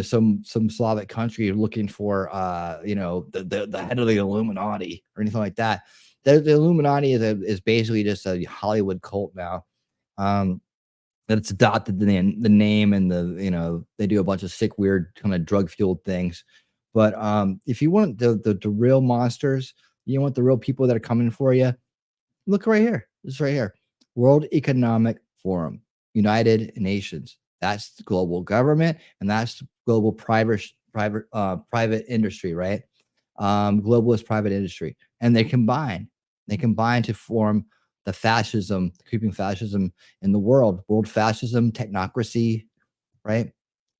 some Slavic country looking for, the head of the Illuminati or anything like that. The Illuminati is basically just a Hollywood cult now. It's adopted the name and they do a bunch of sick, weird kind of drug fueled things. But if you want the real monsters, you want the real people that are coming for you, look right here. This right here. World Economic Forum, United Nations. That's the global government, and that's global private industry, right? Globalist private industry, and they combine to form the creeping fascism in the world fascism, technocracy, right?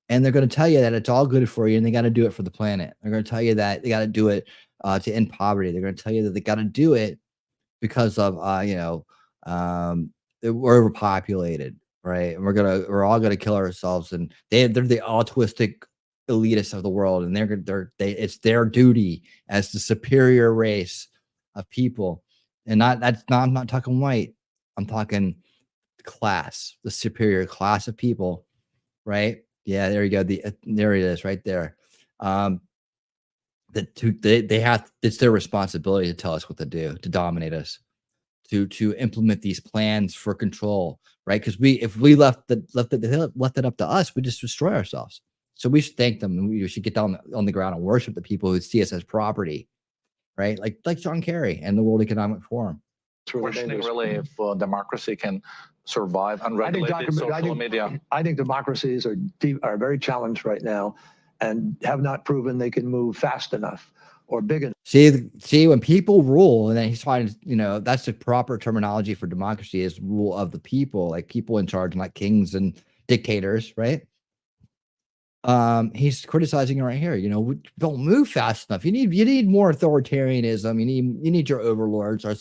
And they're going to tell you that it's all good for you, and they got to do it for the planet. They're going to tell you that they got to do it to end poverty. They're going to tell you that they got to do it because of we're overpopulated, right? And we're all going to kill ourselves, and they're the altruistic elitists of the world, and it's their duty as the superior race of people. And I'm not talking white. I'm talking class, the superior class of people. right? Yeah, there you go. There it is, right there. It's their responsibility to tell us what to do, to dominate us, to implement these plans for control, right? Because if we left it up to us, we just destroy ourselves. So we should thank them, and we should get down on the ground and worship the people who see us as property, right? Like John Kerry and the World Economic Forum. Questioning really if democracy can survive unregulated social media. I think democracies are very challenged right now, and have not proven they can move fast enough or big enough. See, when people rule, and then he's trying to, that's the proper terminology for democracy, is rule of the people, like people in charge, like kings and dictators, right? He's criticizing right here. We don't move fast enough. You need more authoritarianism. You need your overlords or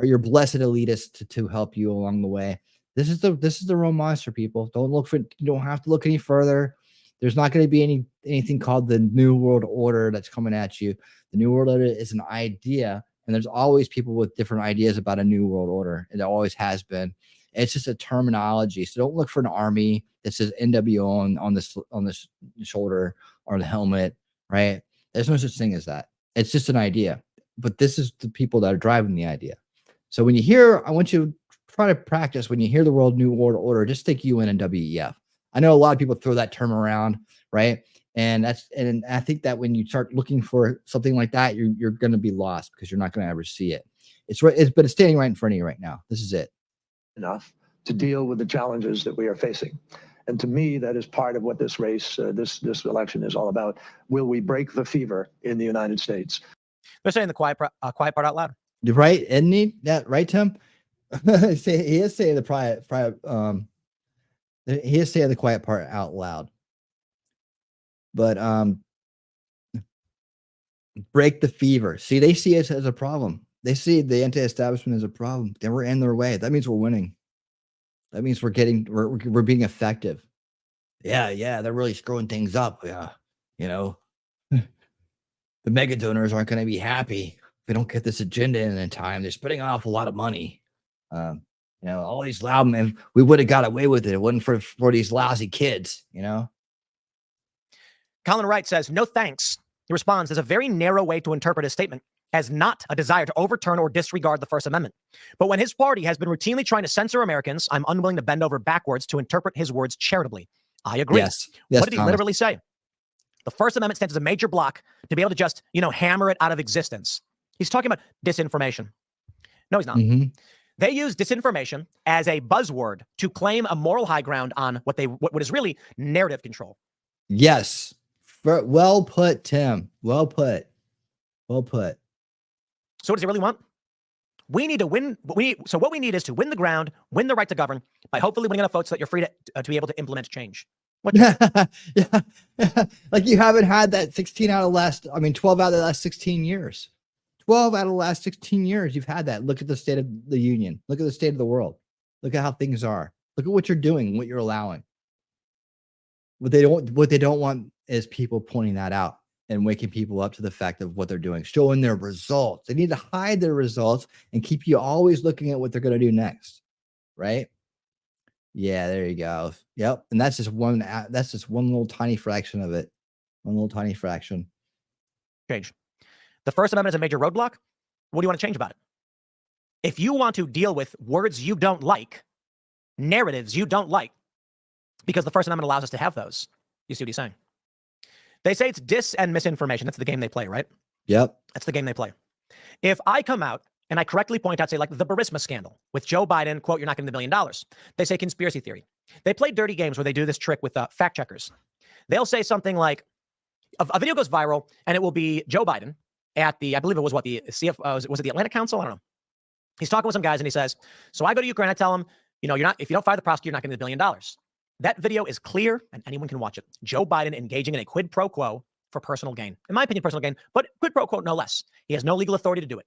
your blessed elitists to help you along the way. This is the real monster, people. You don't have to look any further. There's not going to be anything called the New World Order that's coming at you. The New World Order is an idea, and there's always people with different ideas about a New World Order. It always has been. It's just a terminology. So don't look for an army that says NWO on this shoulder or the helmet, right? There's no such thing as that. It's just an idea. But this is the people that are driving the idea. So when you hear, I want you to try to practice, when you hear the World New World Order, just think UN and WEF. I know a lot of people throw that term around, right? And I think that when you start looking for something like that, you're going to be lost, because you're not going to ever see it. But it's standing right in front of you right now. This is it. Enough to deal with the challenges that we are facing. And to me, that is part of what this race, this election is all about. Will we break the fever in the United States? They're saying the quiet part out loud. Right? Isn't he? That right, Tim? He is saying he is saying the quiet part out loud. But break the fever. See, they see us as a problem. They see the anti-establishment as a problem. Then we're in their way. That means we're winning. That means we're being effective. Yeah, they're really screwing things up. Yeah, the mega donors aren't going to be happy if they don't get this agenda in time. They're spending an awful lot of money. All these loud men, we would have got away with it. It wasn't for these lousy kids, Colin Wright says, no thanks. He responds, there's a very narrow way to interpret his statement as not a desire to overturn or disregard the First Amendment. But when his party has been routinely trying to censor Americans, I'm unwilling to bend over backwards to interpret his words charitably. I agree. Yes, what did he Thomas. literally say? The First Amendment stands as a major block to be able to just, hammer it out of existence. He's talking about disinformation. No, he's not. Mm-hmm. They use disinformation as a buzzword to claim a moral high ground on what is really narrative control. Yes. Well put, Tim. Well put. So what does he really want? We need to win. So what we need is to win the ground, win the right to govern by hopefully winning enough votes so that you're free to be able to implement change. Yeah. Like you haven't had that 12 out of the last 16 years. 12 out of the last 16 years, you've had that. Look at the state of the union. Look at the state of the world. Look at how things are. Look at what you're doing, what you're allowing. What they don't want is people pointing that out and waking people up to the fact of what they're doing, showing their results. They need to hide their results and keep you always looking at what they're going to do next. Right? Yeah, there you go. Yep. And that's just one little tiny fraction of it. One little tiny fraction. Change. The First Amendment is a major roadblock. What do you want to change about it? If you want to deal with words you don't like, narratives you don't like, because the First Amendment allows us to have those. You see what he's saying? They say it's dis and misinformation. That's the game they play, right? Yep. That's the game they play. If I come out and I correctly point out, say, like the Burisma scandal with Joe Biden, quote, you're not getting $1 billion. They say conspiracy theory. They play dirty games where they do this trick with fact checkers. They'll say something like, a video goes viral and it will be Joe Biden at the, I believe it was the CF, was it the Atlantic Council? I don't know. He's talking with some guys and he says, so I go to Ukraine, I tell him, if you don't fire the prosecutor, you're not getting $1 billion. That video is clear and anyone can watch it. Joe Biden engaging in a quid pro quo for personal gain. In my opinion, personal gain, but quid pro quo no less. He has no legal authority to do it.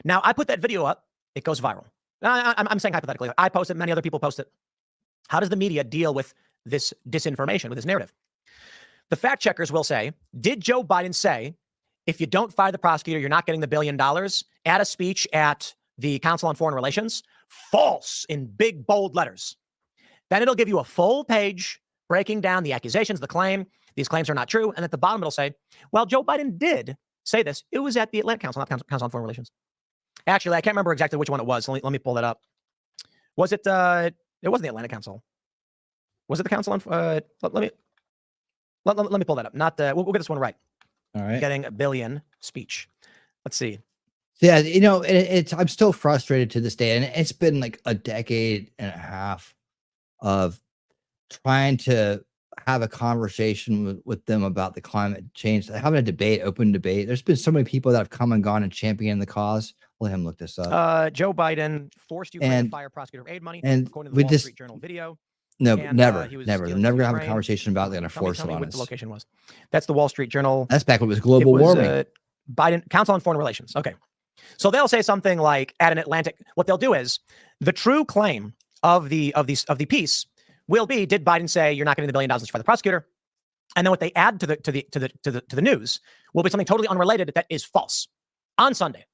Now, I put that video up. It goes viral. I'm saying hypothetically. I post it. Many other people post it. How does the media deal with this disinformation, with this narrative? The fact checkers will say, did Joe Biden say, if you don't fire the prosecutor, you're not getting the $1 billion at a speech at the Council on Foreign Relations? False in big, bold letters. Then it'll give you a full page breaking down the accusations, the claim. These claims are not true. And at the bottom, it'll say, well, Joe Biden did say this. It was at the Atlantic Council, not Council on Foreign Relations. Actually, I can't remember exactly which one it was. Let me pull that up. Was it, it wasn't the Atlantic Council. Was it the Council on, let me pull that up. Not, we'll get this one right. All right. Getting a billion speech. Let's see. Yeah, you know, I'm still frustrated to this day, and it's been like a decade and a half of trying to have a conversation with them about the climate change, having a debate, open debate. There's been so many people that have come and gone and championed the cause. Let him look this up. Joe Biden forced Ukraine to fire prosecutor aid money, and according to the Wall Street Journal video. No, And, never. he was Never dealing gonna with have a Ukraine. conversation about they're gonna force it Tell me on what us. the location was. That's the Wall Street Journal. That's back when it was global warming. Biden Council on Foreign Relations. Okay. So they'll say something like at an Atlantic, what they'll do is the true claim of the piece will be, did Biden say you're not getting the $1 billion for the prosecutor? And then what they add to the news will be something totally unrelated that is false on Sunday.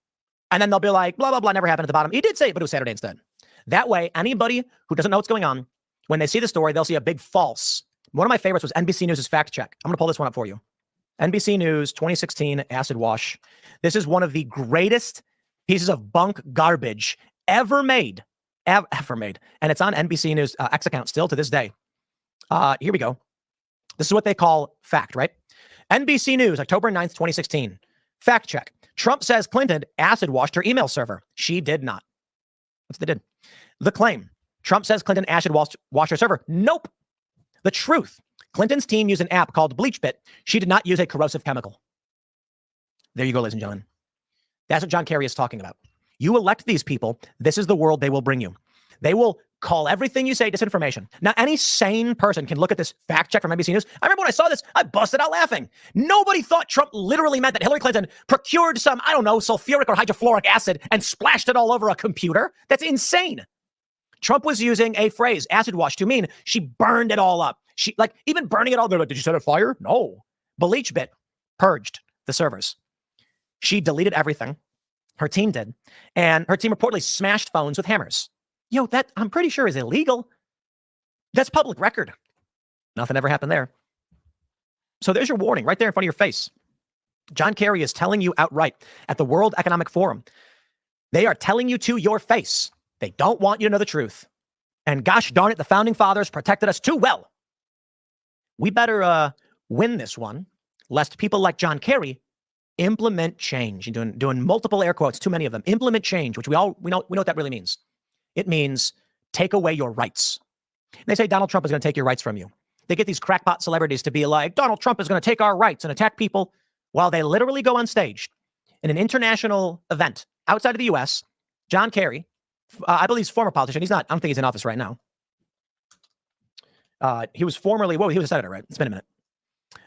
And then they'll be like, blah, blah, blah, never happened at the bottom. He did say it, but it was Saturday instead. That way, anybody who doesn't know what's going on, when they see the story, they'll see a big false. One of my favorites was NBC News' fact check. I'm going to pull this one up for you. NBC News 2016 acid wash. This is one of the greatest pieces of bunk garbage ever made. Ever made. And it's on NBC News X account still to this day. Here we go. This is what they call fact, right? NBC News, October 9th, 2016. Fact check. Trump says Clinton acid washed her email server. She did not. That's what they did. The claim. Trump says Clinton acid washed her server. Nope. The truth. Clinton's team used an app called BleachBit. She did not use a corrosive chemical. There you go, ladies and gentlemen. That's what John Kerry is talking about. You elect these people. This is the world they will bring you. They will call everything you say disinformation. Now, any sane person can look at this fact check from NBC News. I remember when I saw this, I busted out laughing. Nobody thought Trump literally meant that Hillary Clinton procured some, I don't know, sulfuric or hydrofluoric acid and splashed it all over a computer. That's insane. Trump was using a phrase, acid wash, to mean she burned it all up. She, like, even burning it all, they're like, did you set it fire? No. BleachBit purged the servers. She deleted everything. Her team did. And her team reportedly smashed phones with hammers. Yo, that I'm pretty sure is illegal. That's public record. Nothing ever happened there. So there's your warning right there in front of your face. John Kerry is telling you outright at the World Economic Forum. They are telling you to your face. They don't want you to know the truth. And gosh darn it, the founding fathers protected us too well. We better win this one, lest people like John Kerry implement change. You're doing multiple air quotes, too many of them. Implement change, which we know what that really means. It means take away your rights. And they say Donald Trump is going to take your rights from you. They get these crackpot celebrities to be like, Donald Trump is going to take our rights and attack people, while they literally go on stage in an international event outside of the U.S. John Kerry, I believe he's a former politician. He's not. I don't think he's in office right now. He was formerly, he was a senator, right? It's been a minute.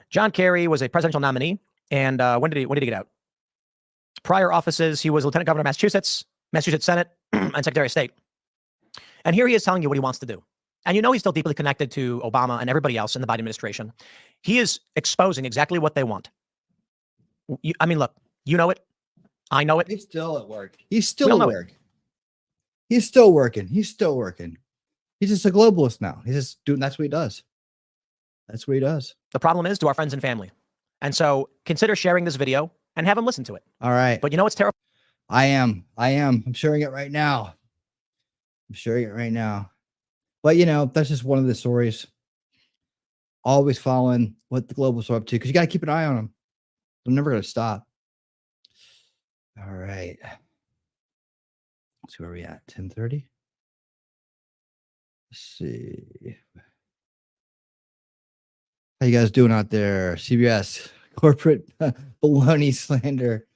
John Kerry was a presidential nominee. And when did he get out? Prior offices, he was lieutenant governor of Massachusetts Senate, and Secretary of State. And here he is telling you what he wants to do. And you know he's still deeply connected to Obama and everybody else in the Biden administration. He is exposing exactly what they want. I mean, look, you know it. I know it. He's still at work. He's still at work. He's still working. He's still working. He's just a globalist now. He's just doing, that's what he does. That's what he does. The problem is to our friends and family. And so consider sharing this video and have them listen to it. All right. But you know what's terrible? I am. I'm sharing it right now. But, you know, that's just one of the stories. Always following what the globals are up to, because you got to keep an eye on them. They're never going to stop. All right. Let's see where we at. 10:30. Let's see. How you guys doing out there? CBS corporate baloney slander.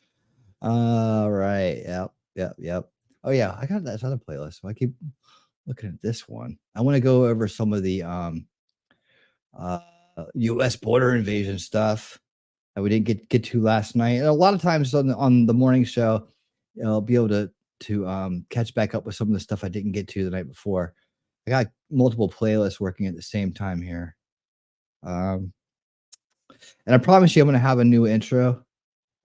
All right. Yep. Oh yeah, I got that other playlist. So I keep looking at this one. I want to go over some of the U.S. border invasion stuff that we didn't get to last night. And a lot of times on the morning show, I'll be able to catch back up with some of the stuff I didn't get to the night before. I got multiple playlists working at the same time here. And I promise you, I'm going to have a new intro,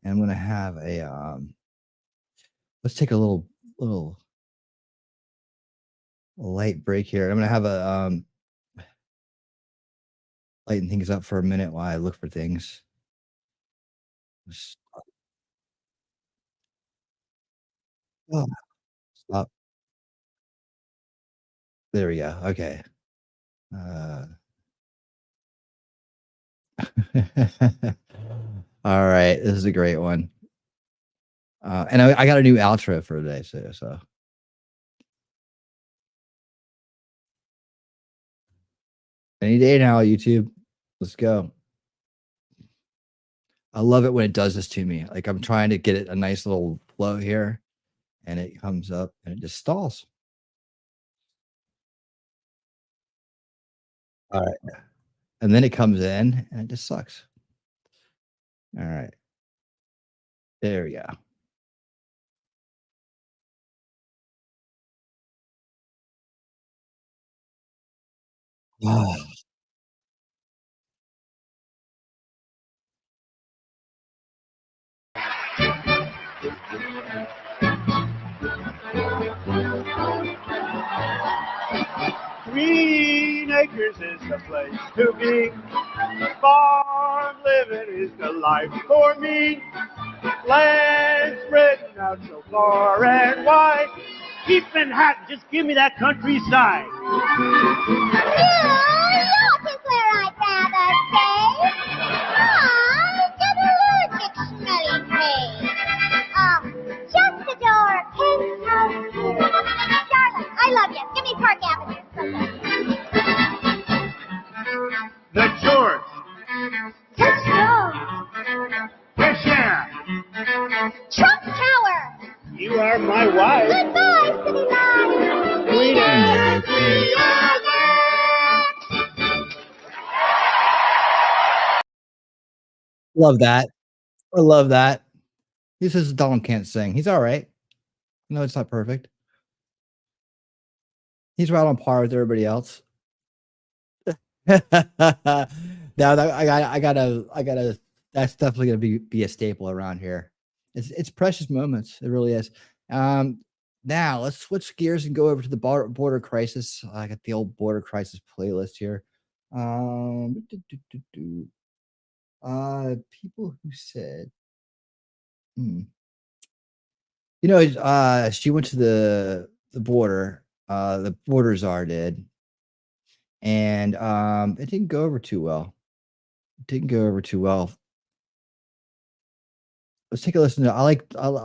and I'm going to have a let's take a little light break here. I'm going to have lighten things up for a minute while I look for things. Oh, stop. There we go. Okay. All right. This is a great one. And I got a new outro for today, so. Any day now, YouTube. Let's go. I love it when it does this to me. Like I'm trying to get it a nice little flow here, and it comes up and it just stalls. All right. And then it comes in and it just sucks. All right. There we go. Green Acres is the place to be. Farm living is the life for me. Land spreading out so far and wide. Keep Manhattan, just give me that countryside. That is where I'd rather stay. I get a little bit smelly face. Just the door, penthouse view. Darling, I love you. Give me Park Avenue. The George. Just George. Cashier. Trump Tower. You are my wife. Goodbye, city lights. Green Acres. Love that. I love that. He says Donald can't sing. He's all right. No, it's not perfect. He's right on par with everybody else. Now I gotta. That's definitely gonna be a staple around here. It's precious moments. It really is. Now let's switch gears and go over to the border crisis. I got the old border crisis playlist here. People who said, she went to the border. The border czar did, and it didn't go over too well. Let's take a listen to. I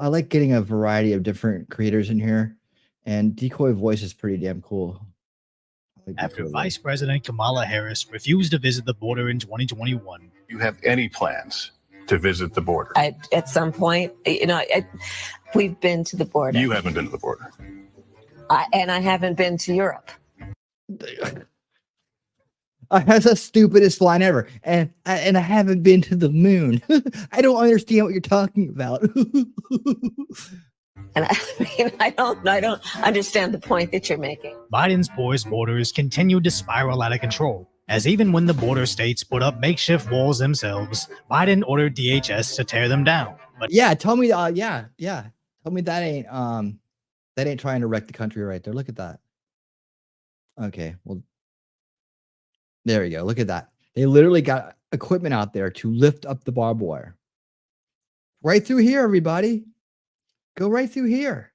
like getting a variety of different creators in here, and Decoy Voice is pretty damn cool. After Vice President Kamala Harris refused to visit the border in 2021. You have any plans to visit the border? At some point, we've been to the border. You haven't been to the border. And I haven't been to Europe. That's the stupidest line ever. And I haven't been to the moon. I don't understand what you're talking about. And I don't understand the point that you're making. Biden's porous borders continued to spiral out of control, as even when the border states put up makeshift walls themselves, Biden ordered DHS to tear them down. But yeah, tell me, tell me that ain't trying to wreck the country right there. Look at that. Okay, well, there we go. Look at that. They literally got equipment out there to lift up the barbed wire. Right through here, everybody. Go right through here.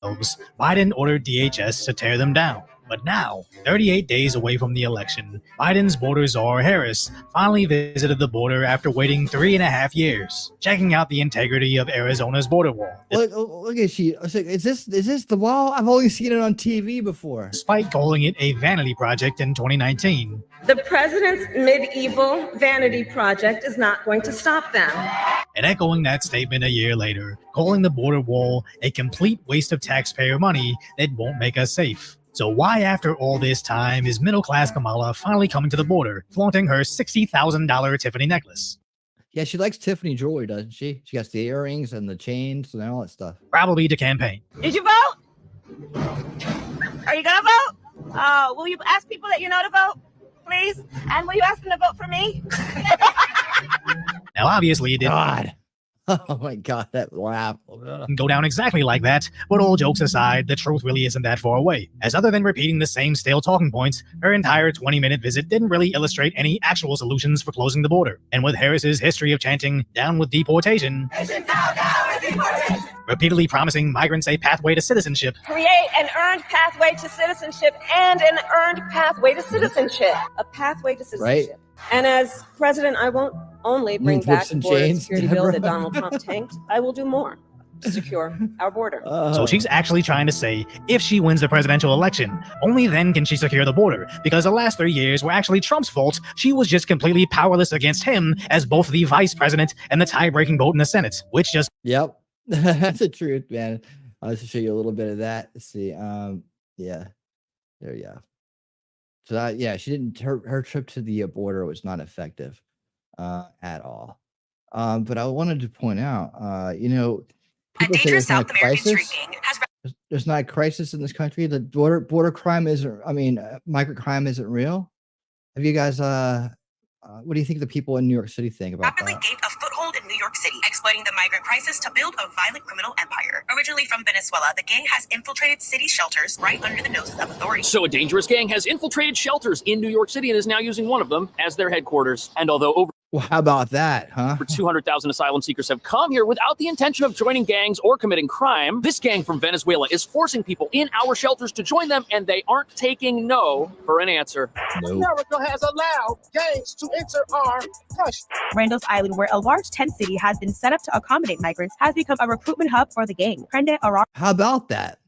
Biden ordered DHS to tear them down. But now, 38 days away from the election, Biden's border czar Harris finally visited the border after waiting 3.5 years, checking out the integrity of Arizona's border wall. Look at she. Is this the wall? I've only seen it on TV before. Despite calling it a vanity project in 2019. The president's medieval vanity project is not going to stop them. And echoing that statement a year later, calling the border wall a complete waste of taxpayer money that won't make us safe. So why, after all this time, is middle-class Kamala finally coming to the border, flaunting her $60,000 Tiffany necklace? Yeah, she likes Tiffany jewelry, doesn't she? She got the earrings and the chains and all that stuff. Probably to campaign. Did you vote? Are you gonna vote? Will you ask people that you know to vote, please? And will you ask them to vote for me? Now, obviously, it didn't. God. Oh my God, that laugh. Go down exactly like that, but all jokes aside, the truth really isn't that far away. As other than repeating the same stale talking points, her entire 20-minute visit didn't really illustrate any actual solutions for closing the border. And with Harris's history of chanting, "Down with deportation," repeatedly promising migrants a pathway to citizenship, Create an earned pathway to citizenship and an earned pathway to citizenship. A pathway to citizenship. And as president, I won't only bring back the border security bill that Donald Trump tanked. I will do more to secure our border. So she's actually trying to say, if she wins the presidential election, only then can she secure the border, because the last 3 years were actually Trump's fault. She was just completely powerless against him as both the vice president and the tie-breaking vote in the Senate, which just... Yep, that's the truth, man. I'll just show you a little bit of that. Let's see. Yeah, there you go. So that, yeah, she didn't. Her trip to the border was not effective at all. But I wanted to point out, you know, people say there's not a crisis. There's not a crisis in this country. The border crime isn't. I mean, migrant crime isn't real. Have you guys? What do you think the people in New York City think about Rapidly that? gained a foothold in New York City, exploiting the migrant crisis to build a violent criminal empire. Originally from Venezuela, the gang has infiltrated city shelters right under the noses of authorities. So a dangerous gang has infiltrated shelters in New York City and is now using one of them as their headquarters. And although over Well, how about that, huh? over 200,000 asylum seekers have come here without the intention of joining gangs or committing crime, this gang from Venezuela is forcing people in our shelters to join them, and they aren't taking no for an answer. America has allowed gangs to enter our country. Randall's Island, where a large tent city has been set up to accommodate migrants, has become a recruitment hub for the gang. Prende How about that?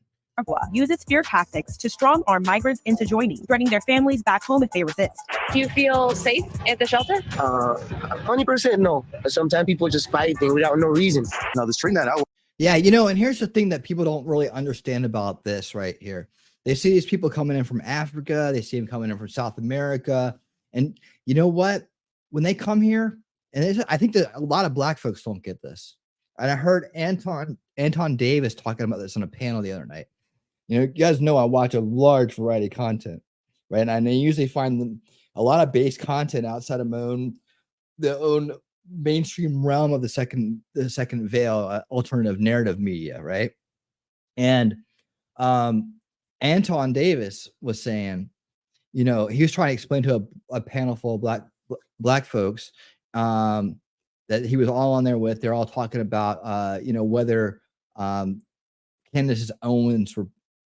uses fear tactics to strong-arm migrants into joining, threatening their families back home if they resist. Do you feel safe at the shelter? 100% no. Sometimes people just fighting without no reason. Now, the string that out. Yeah, you know, and here's the thing that people don't really understand about this right here. They see these people coming in from Africa, they see them coming in from South America, and you know what? When they come here, and I think that a lot of black folks don't get this. And I heard Anton Davis talking about this on a panel the other night. You know, you guys know I watch a large variety of content, right? And I usually find a lot of base content outside of my own mainstream realm of the second veil, alternative narrative media, right? And Anton Davis was saying, you know, he was trying to explain to a panel full of black folks that he was all on there with. They're all talking about, you know, whether Candace Owens'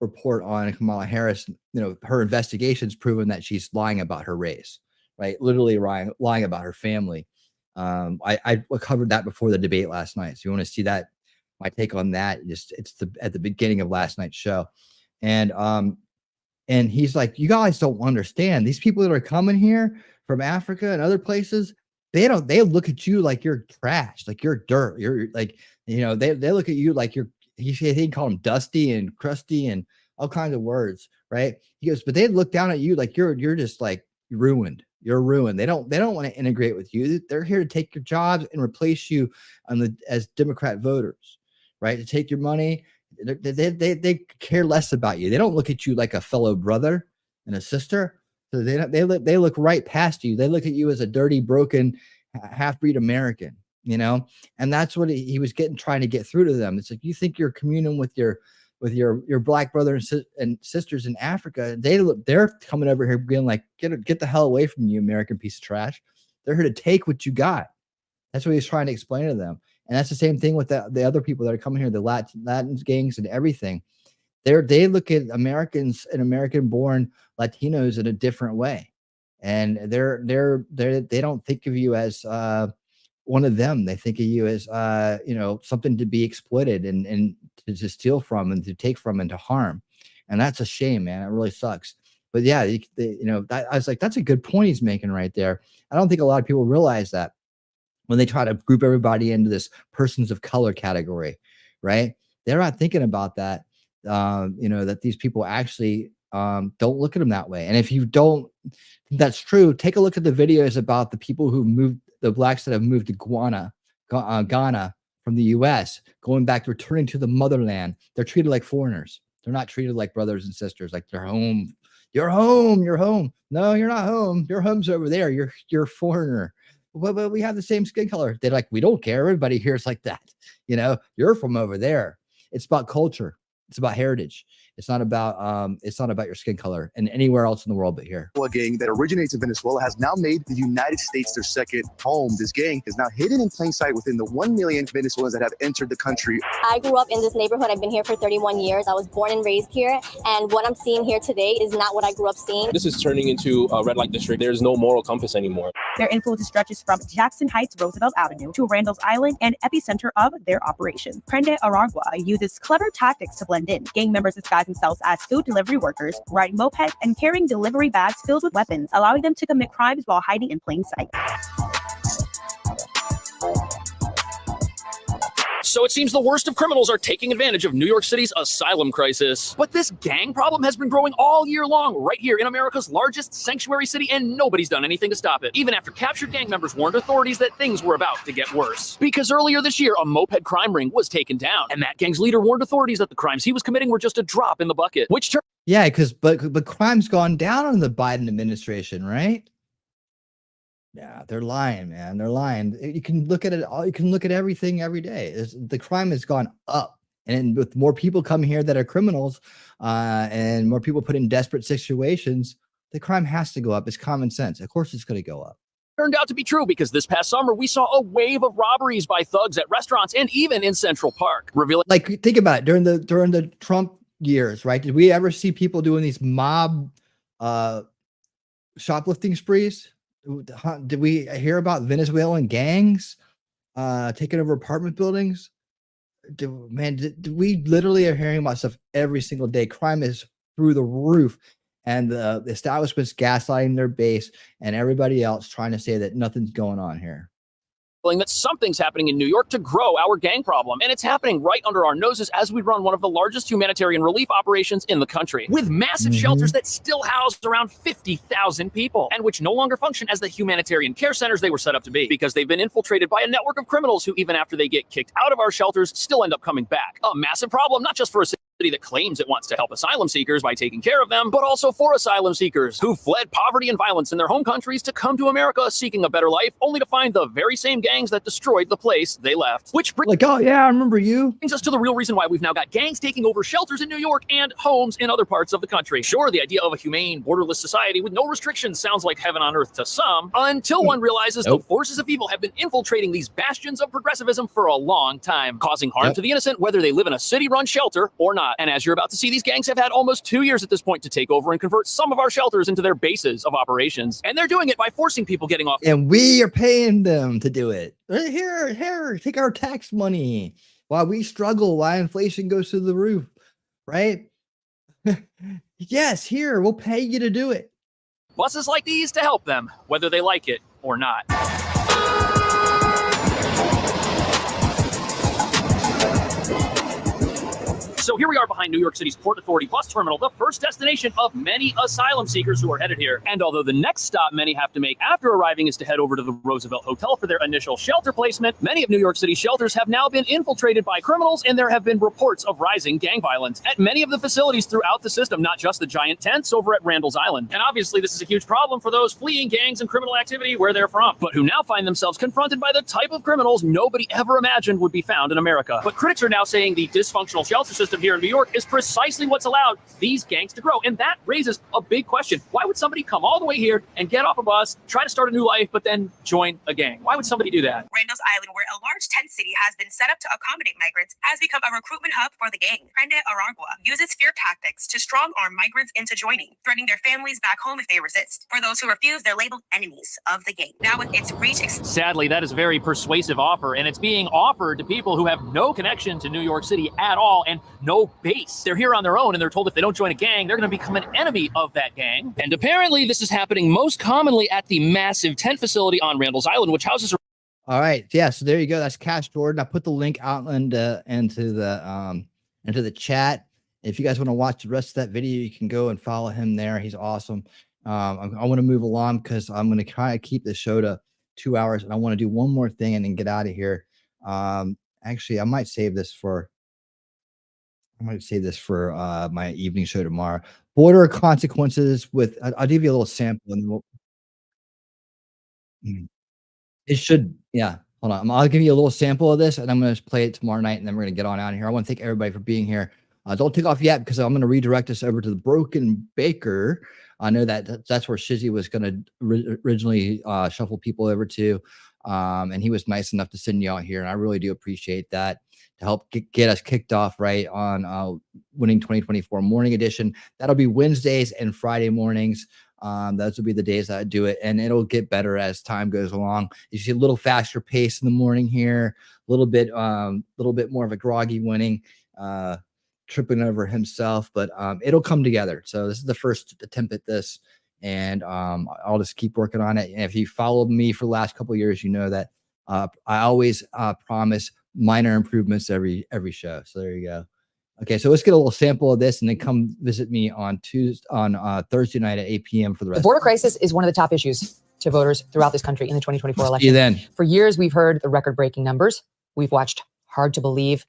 report on Kamala Harris, you know, her investigations proven that she's lying about her race, right? Literally lying about her family. I covered that before the debate last night. So you want to see that, my take on that, it's at the beginning of last night's show. And he's like, you guys don't understand. These people that are coming here from Africa and other places, they look at you like you're trash, like you're dirt. You're like, you know, they look at you like you're, he called them dusty and crusty and all kinds of words, right? He goes, but they look down at you like you're just like ruined. You're ruined. They don't want to integrate with you. They're here to take your jobs and replace you as Democrat voters, right? To take your money. They care less about you. They don't look at you like a fellow brother and a sister. So they look right past you. They look at you as a dirty, broken, half-breed American, you know? And that's what he was trying to get through to them. It's like, you think you're communing with your black brothers and sisters in Africa. They're coming over here being like, get the hell away from you, American piece of trash. They're here to take what you got. That's what he's trying to explain to them. And that's the same thing with the other people that are coming here, the Latin gangs and everything. They look at Americans and American-born Latinos in a different way, and they don't think of you as one of them. They think of you as you know, something to be exploited and to steal from and to take from and to harm. And that's a shame, man. It really sucks. But yeah, you know, I was like, that's a good point he's making right there. I don't think a lot of people realize that when they try to group everybody into this persons of color category, right? They're not thinking about that. You know, that these people actually don't look at them that way. And if you don't think that's true, take a look at the videos about the people who moved, the blacks that have moved to Ghana from the US, going back, returning to the motherland. They're treated like foreigners. They're not treated like brothers and sisters, like they're home. You're home. You're home. No, you're not home. Your home's over there. You're a foreigner. But we have the same skin color. They're like, we don't care. Everybody here is like that. You know, you're from over there. It's about culture. It's about heritage. It's not about your skin color and anywhere else in the world but here. A gang that originates in Venezuela has now made the United States their second home. This gang is now hidden in plain sight within the 1 million Venezuelans that have entered the country. I grew up in this neighborhood. I've been here for 31 years. I was born and raised here. And what I'm seeing here today is not what I grew up seeing. This is turning into a red light district. There's no moral compass anymore. Their influence stretches from Jackson Heights, Roosevelt Avenue to Randall's Island and epicenter of their operation. Prende Aragua uses clever tactics to blend in. Gang members disguise themselves as food delivery workers, riding mopeds, and carrying delivery bags filled with weapons, allowing them to commit crimes while hiding in plain sight. So it seems the worst of criminals are taking advantage of New York City's asylum crisis. But this gang problem has been growing all year long, right here in America's largest sanctuary city, and nobody's done anything to stop it, even after captured gang members warned authorities that things were about to get worse. Because earlier this year, a moped crime ring was taken down, and that gang's leader warned authorities that the crimes he was committing were just a drop in the bucket, which turned... Yeah, but crime's gone down on the Biden administration, right? Yeah, they're lying, man. They're lying. You can look at it. You can look at everything every day. The crime has gone up, and with more people coming here that are criminals, and more people put in desperate situations, the crime has to go up. It's common sense. Of course, it's going to go up. Turned out to be true because this past summer we saw a wave of robberies by thugs at restaurants and even in Central Park, revealing. Like, think about it during the Trump years, right? Did we ever see people doing these mob shoplifting sprees? Did we hear about Venezuelan gangs taking over apartment buildings? We literally are hearing about stuff every single day. Crime is through the roof, and the establishment's gaslighting their base and everybody else trying to say that nothing's going on here. That something's happening in New York to grow our gang problem, and it's happening right under our noses as we run one of the largest humanitarian relief operations in the country, with massive shelters that still house around 50,000 people, and which no longer function as the humanitarian care centers they were set up to be, because they've been infiltrated by a network of criminals who, even after they get kicked out of our shelters, still end up coming back. A massive problem, not just for a city that claims it wants to help asylum seekers by taking care of them, but also for asylum seekers who fled poverty and violence in their home countries to come to America seeking a better life, only to find the very same gangs that destroyed the place they left. Which brings oh yeah, I remember you. Brings us to the real reason why we've now got gangs taking over shelters in New York and homes in other parts of the country. Sure, the idea of a humane, borderless society with no restrictions sounds like heaven on earth to some, until one realizes the forces of evil have been infiltrating these bastions of progressivism for a long time, causing harm to the innocent, whether they live in a city-run shelter or not. And as you're about to see, these gangs have had almost 2 years at this point to take over and convert some of our shelters into their bases of operations. And they're doing it by forcing people getting off. And we are paying them to do it. Here, take our tax money while we struggle, while inflation goes through the roof, right? Yes, here, we'll pay you to do it. Buses like these to help them, whether they like it or not. So here we are behind New York City's Port Authority bus terminal, the first destination of many asylum seekers who are headed here. And although the next stop many have to make after arriving is to head over to the Roosevelt Hotel for their initial shelter placement, many of New York City's shelters have now been infiltrated by criminals, and there have been reports of rising gang violence at many of the facilities throughout the system, not just the giant tents over at Randall's Island. And obviously this is a huge problem for those fleeing gangs and criminal activity where they're from, but who now find themselves confronted by the type of criminals nobody ever imagined would be found in America. But critics are now saying the dysfunctional shelter system here in New York is precisely what's allowed these gangs to grow. And that raises a big question. Why would somebody come all the way here and get off a bus, try to start a new life, but then join a gang? Why would somebody do that? Randall's Island, where a large tent city has been set up to accommodate migrants, has become a recruitment hub for the gang. Prende Aragua uses fear tactics to strong-arm migrants into joining, threatening their families back home if they resist. For those who refuse, they're labeled enemies of the gang. Now with its reach... Sadly, that is a very persuasive offer, and it's being offered to people who have no connection to New York City at all and no base. They're here on their own, and they're told if they don't join a gang, they're going to become an enemy of that gang. And apparently this is happening most commonly at the massive tent facility on Randall's Island, which houses... All right. Yeah, so there you go. That's Cash Jordan. I put the link out into the chat. If you guys want to watch the rest of that video, you can go and follow him there. He's awesome. I want to move along because I'm going to try to keep the show to 2 hours, and I want to do one more thing and then get out of here. Actually, I might save this for my evening show tomorrow. Border consequences with, I'll give you a little sample and we'll. It should, yeah. Hold on. I'll give you a little sample of this, and I'm going to play it tomorrow night, and then we're going to get on out of here. I want to thank everybody for being here. Don't take off yet, because I'm going to redirect us over to the Broken Baker. I know that's where Shizzy was going to originally shuffle people over to, and he was nice enough to send you out here, and I really do appreciate that, to help get us kicked off right on Winning 2024 Morning Edition. That'll be Wednesdays and Friday mornings. Those will be the days that I do it, and it'll get better as time goes along. You see a little faster pace in the morning here, a little bit more of a groggy Winning, tripping over himself, but it'll come together. So this is the first attempt at this, and I'll just keep working on it. And if you followed me for the last couple of years, you know that I always promise minor improvements every show. So there you go. Okay, so let's get a little sample of this, and then come visit me on Thursday night at 8 p.m. for the rest. The border crisis is one of the top issues to voters throughout this country in the 2024 election. See you then. For years, we've heard the record-breaking numbers. We've watched hard-to-believe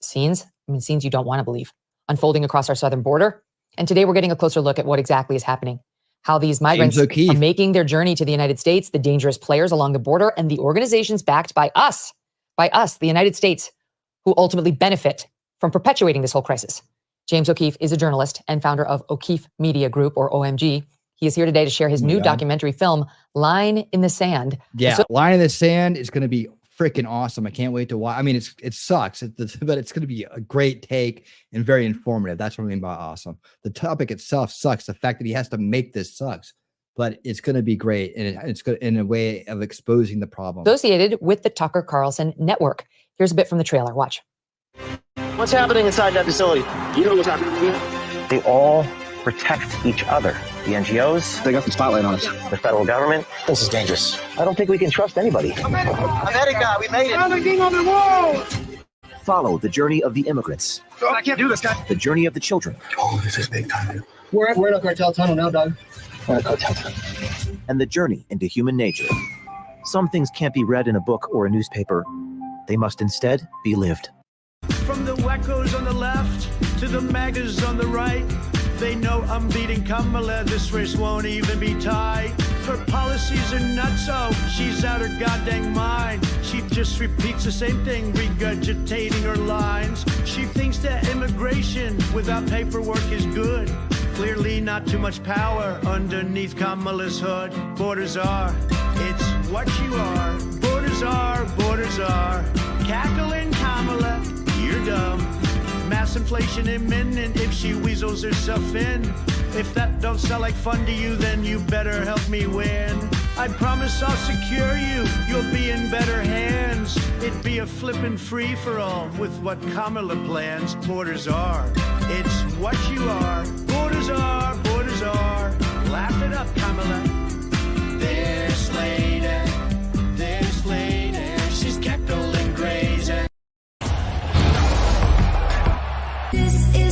scenes you don't want to believe, unfolding across our southern border. And today, we're getting a closer look at what exactly is happening, how these migrants are making their journey to the United States, the dangerous players along the border, and the organizations backed by us, the United States, who ultimately benefit from perpetuating this whole crisis. James O'Keefe is a journalist and founder of O'Keefe Media Group, or OMG. He is here today to share his new documentary film, Line in the Sand. Yeah, Line in the Sand is going to be freaking awesome. I can't wait to watch. I mean, it sucks, but it's going to be a great take and very informative. That's what I mean by awesome. The topic itself sucks. The fact that he has to make this sucks, but it's going to be great, and it's good in a way of exposing the problem. Associated with the Tucker Carlson Network. Here's a bit from the trailer. Watch. What's happening inside that facility? You know what's happening here? They all protect each other. The NGOs. They got the spotlight on us. The federal government. This is dangerous. I don't think we can trust anybody. America, we made it. On the wall. Follow the journey of the immigrants. I can't do this, guy. The journey of the children. Oh, this is big time. We're in a cartel tunnel now, dog. We're in a cartel tunnel. And the journey into human nature. Some things can't be read in a book or a newspaper. They must instead be lived. From the wackos on the left to the MAGAs on the right, they know I'm beating Kamala. This race won't even be tight. Her policies are nutso. She's out her goddamn mind. She just repeats the same thing, regurgitating her lines. She thinks that immigration without paperwork is good. Clearly not too much power underneath Kamala's hood. Borders are, it's what you are. Borders are, borders are. Cackling Kamala, you're dumb. Mass inflation imminent if she weasels herself in. If that don't sound like fun to you, then you better help me win. I promise I'll secure you, you'll be in better hands. It'd be a flippin' free-for-all with what Kamala plans. Borders are, it's what you are. Borders are, borders are. Laugh it up, Kamala. This lady, she's cackling crazy. This is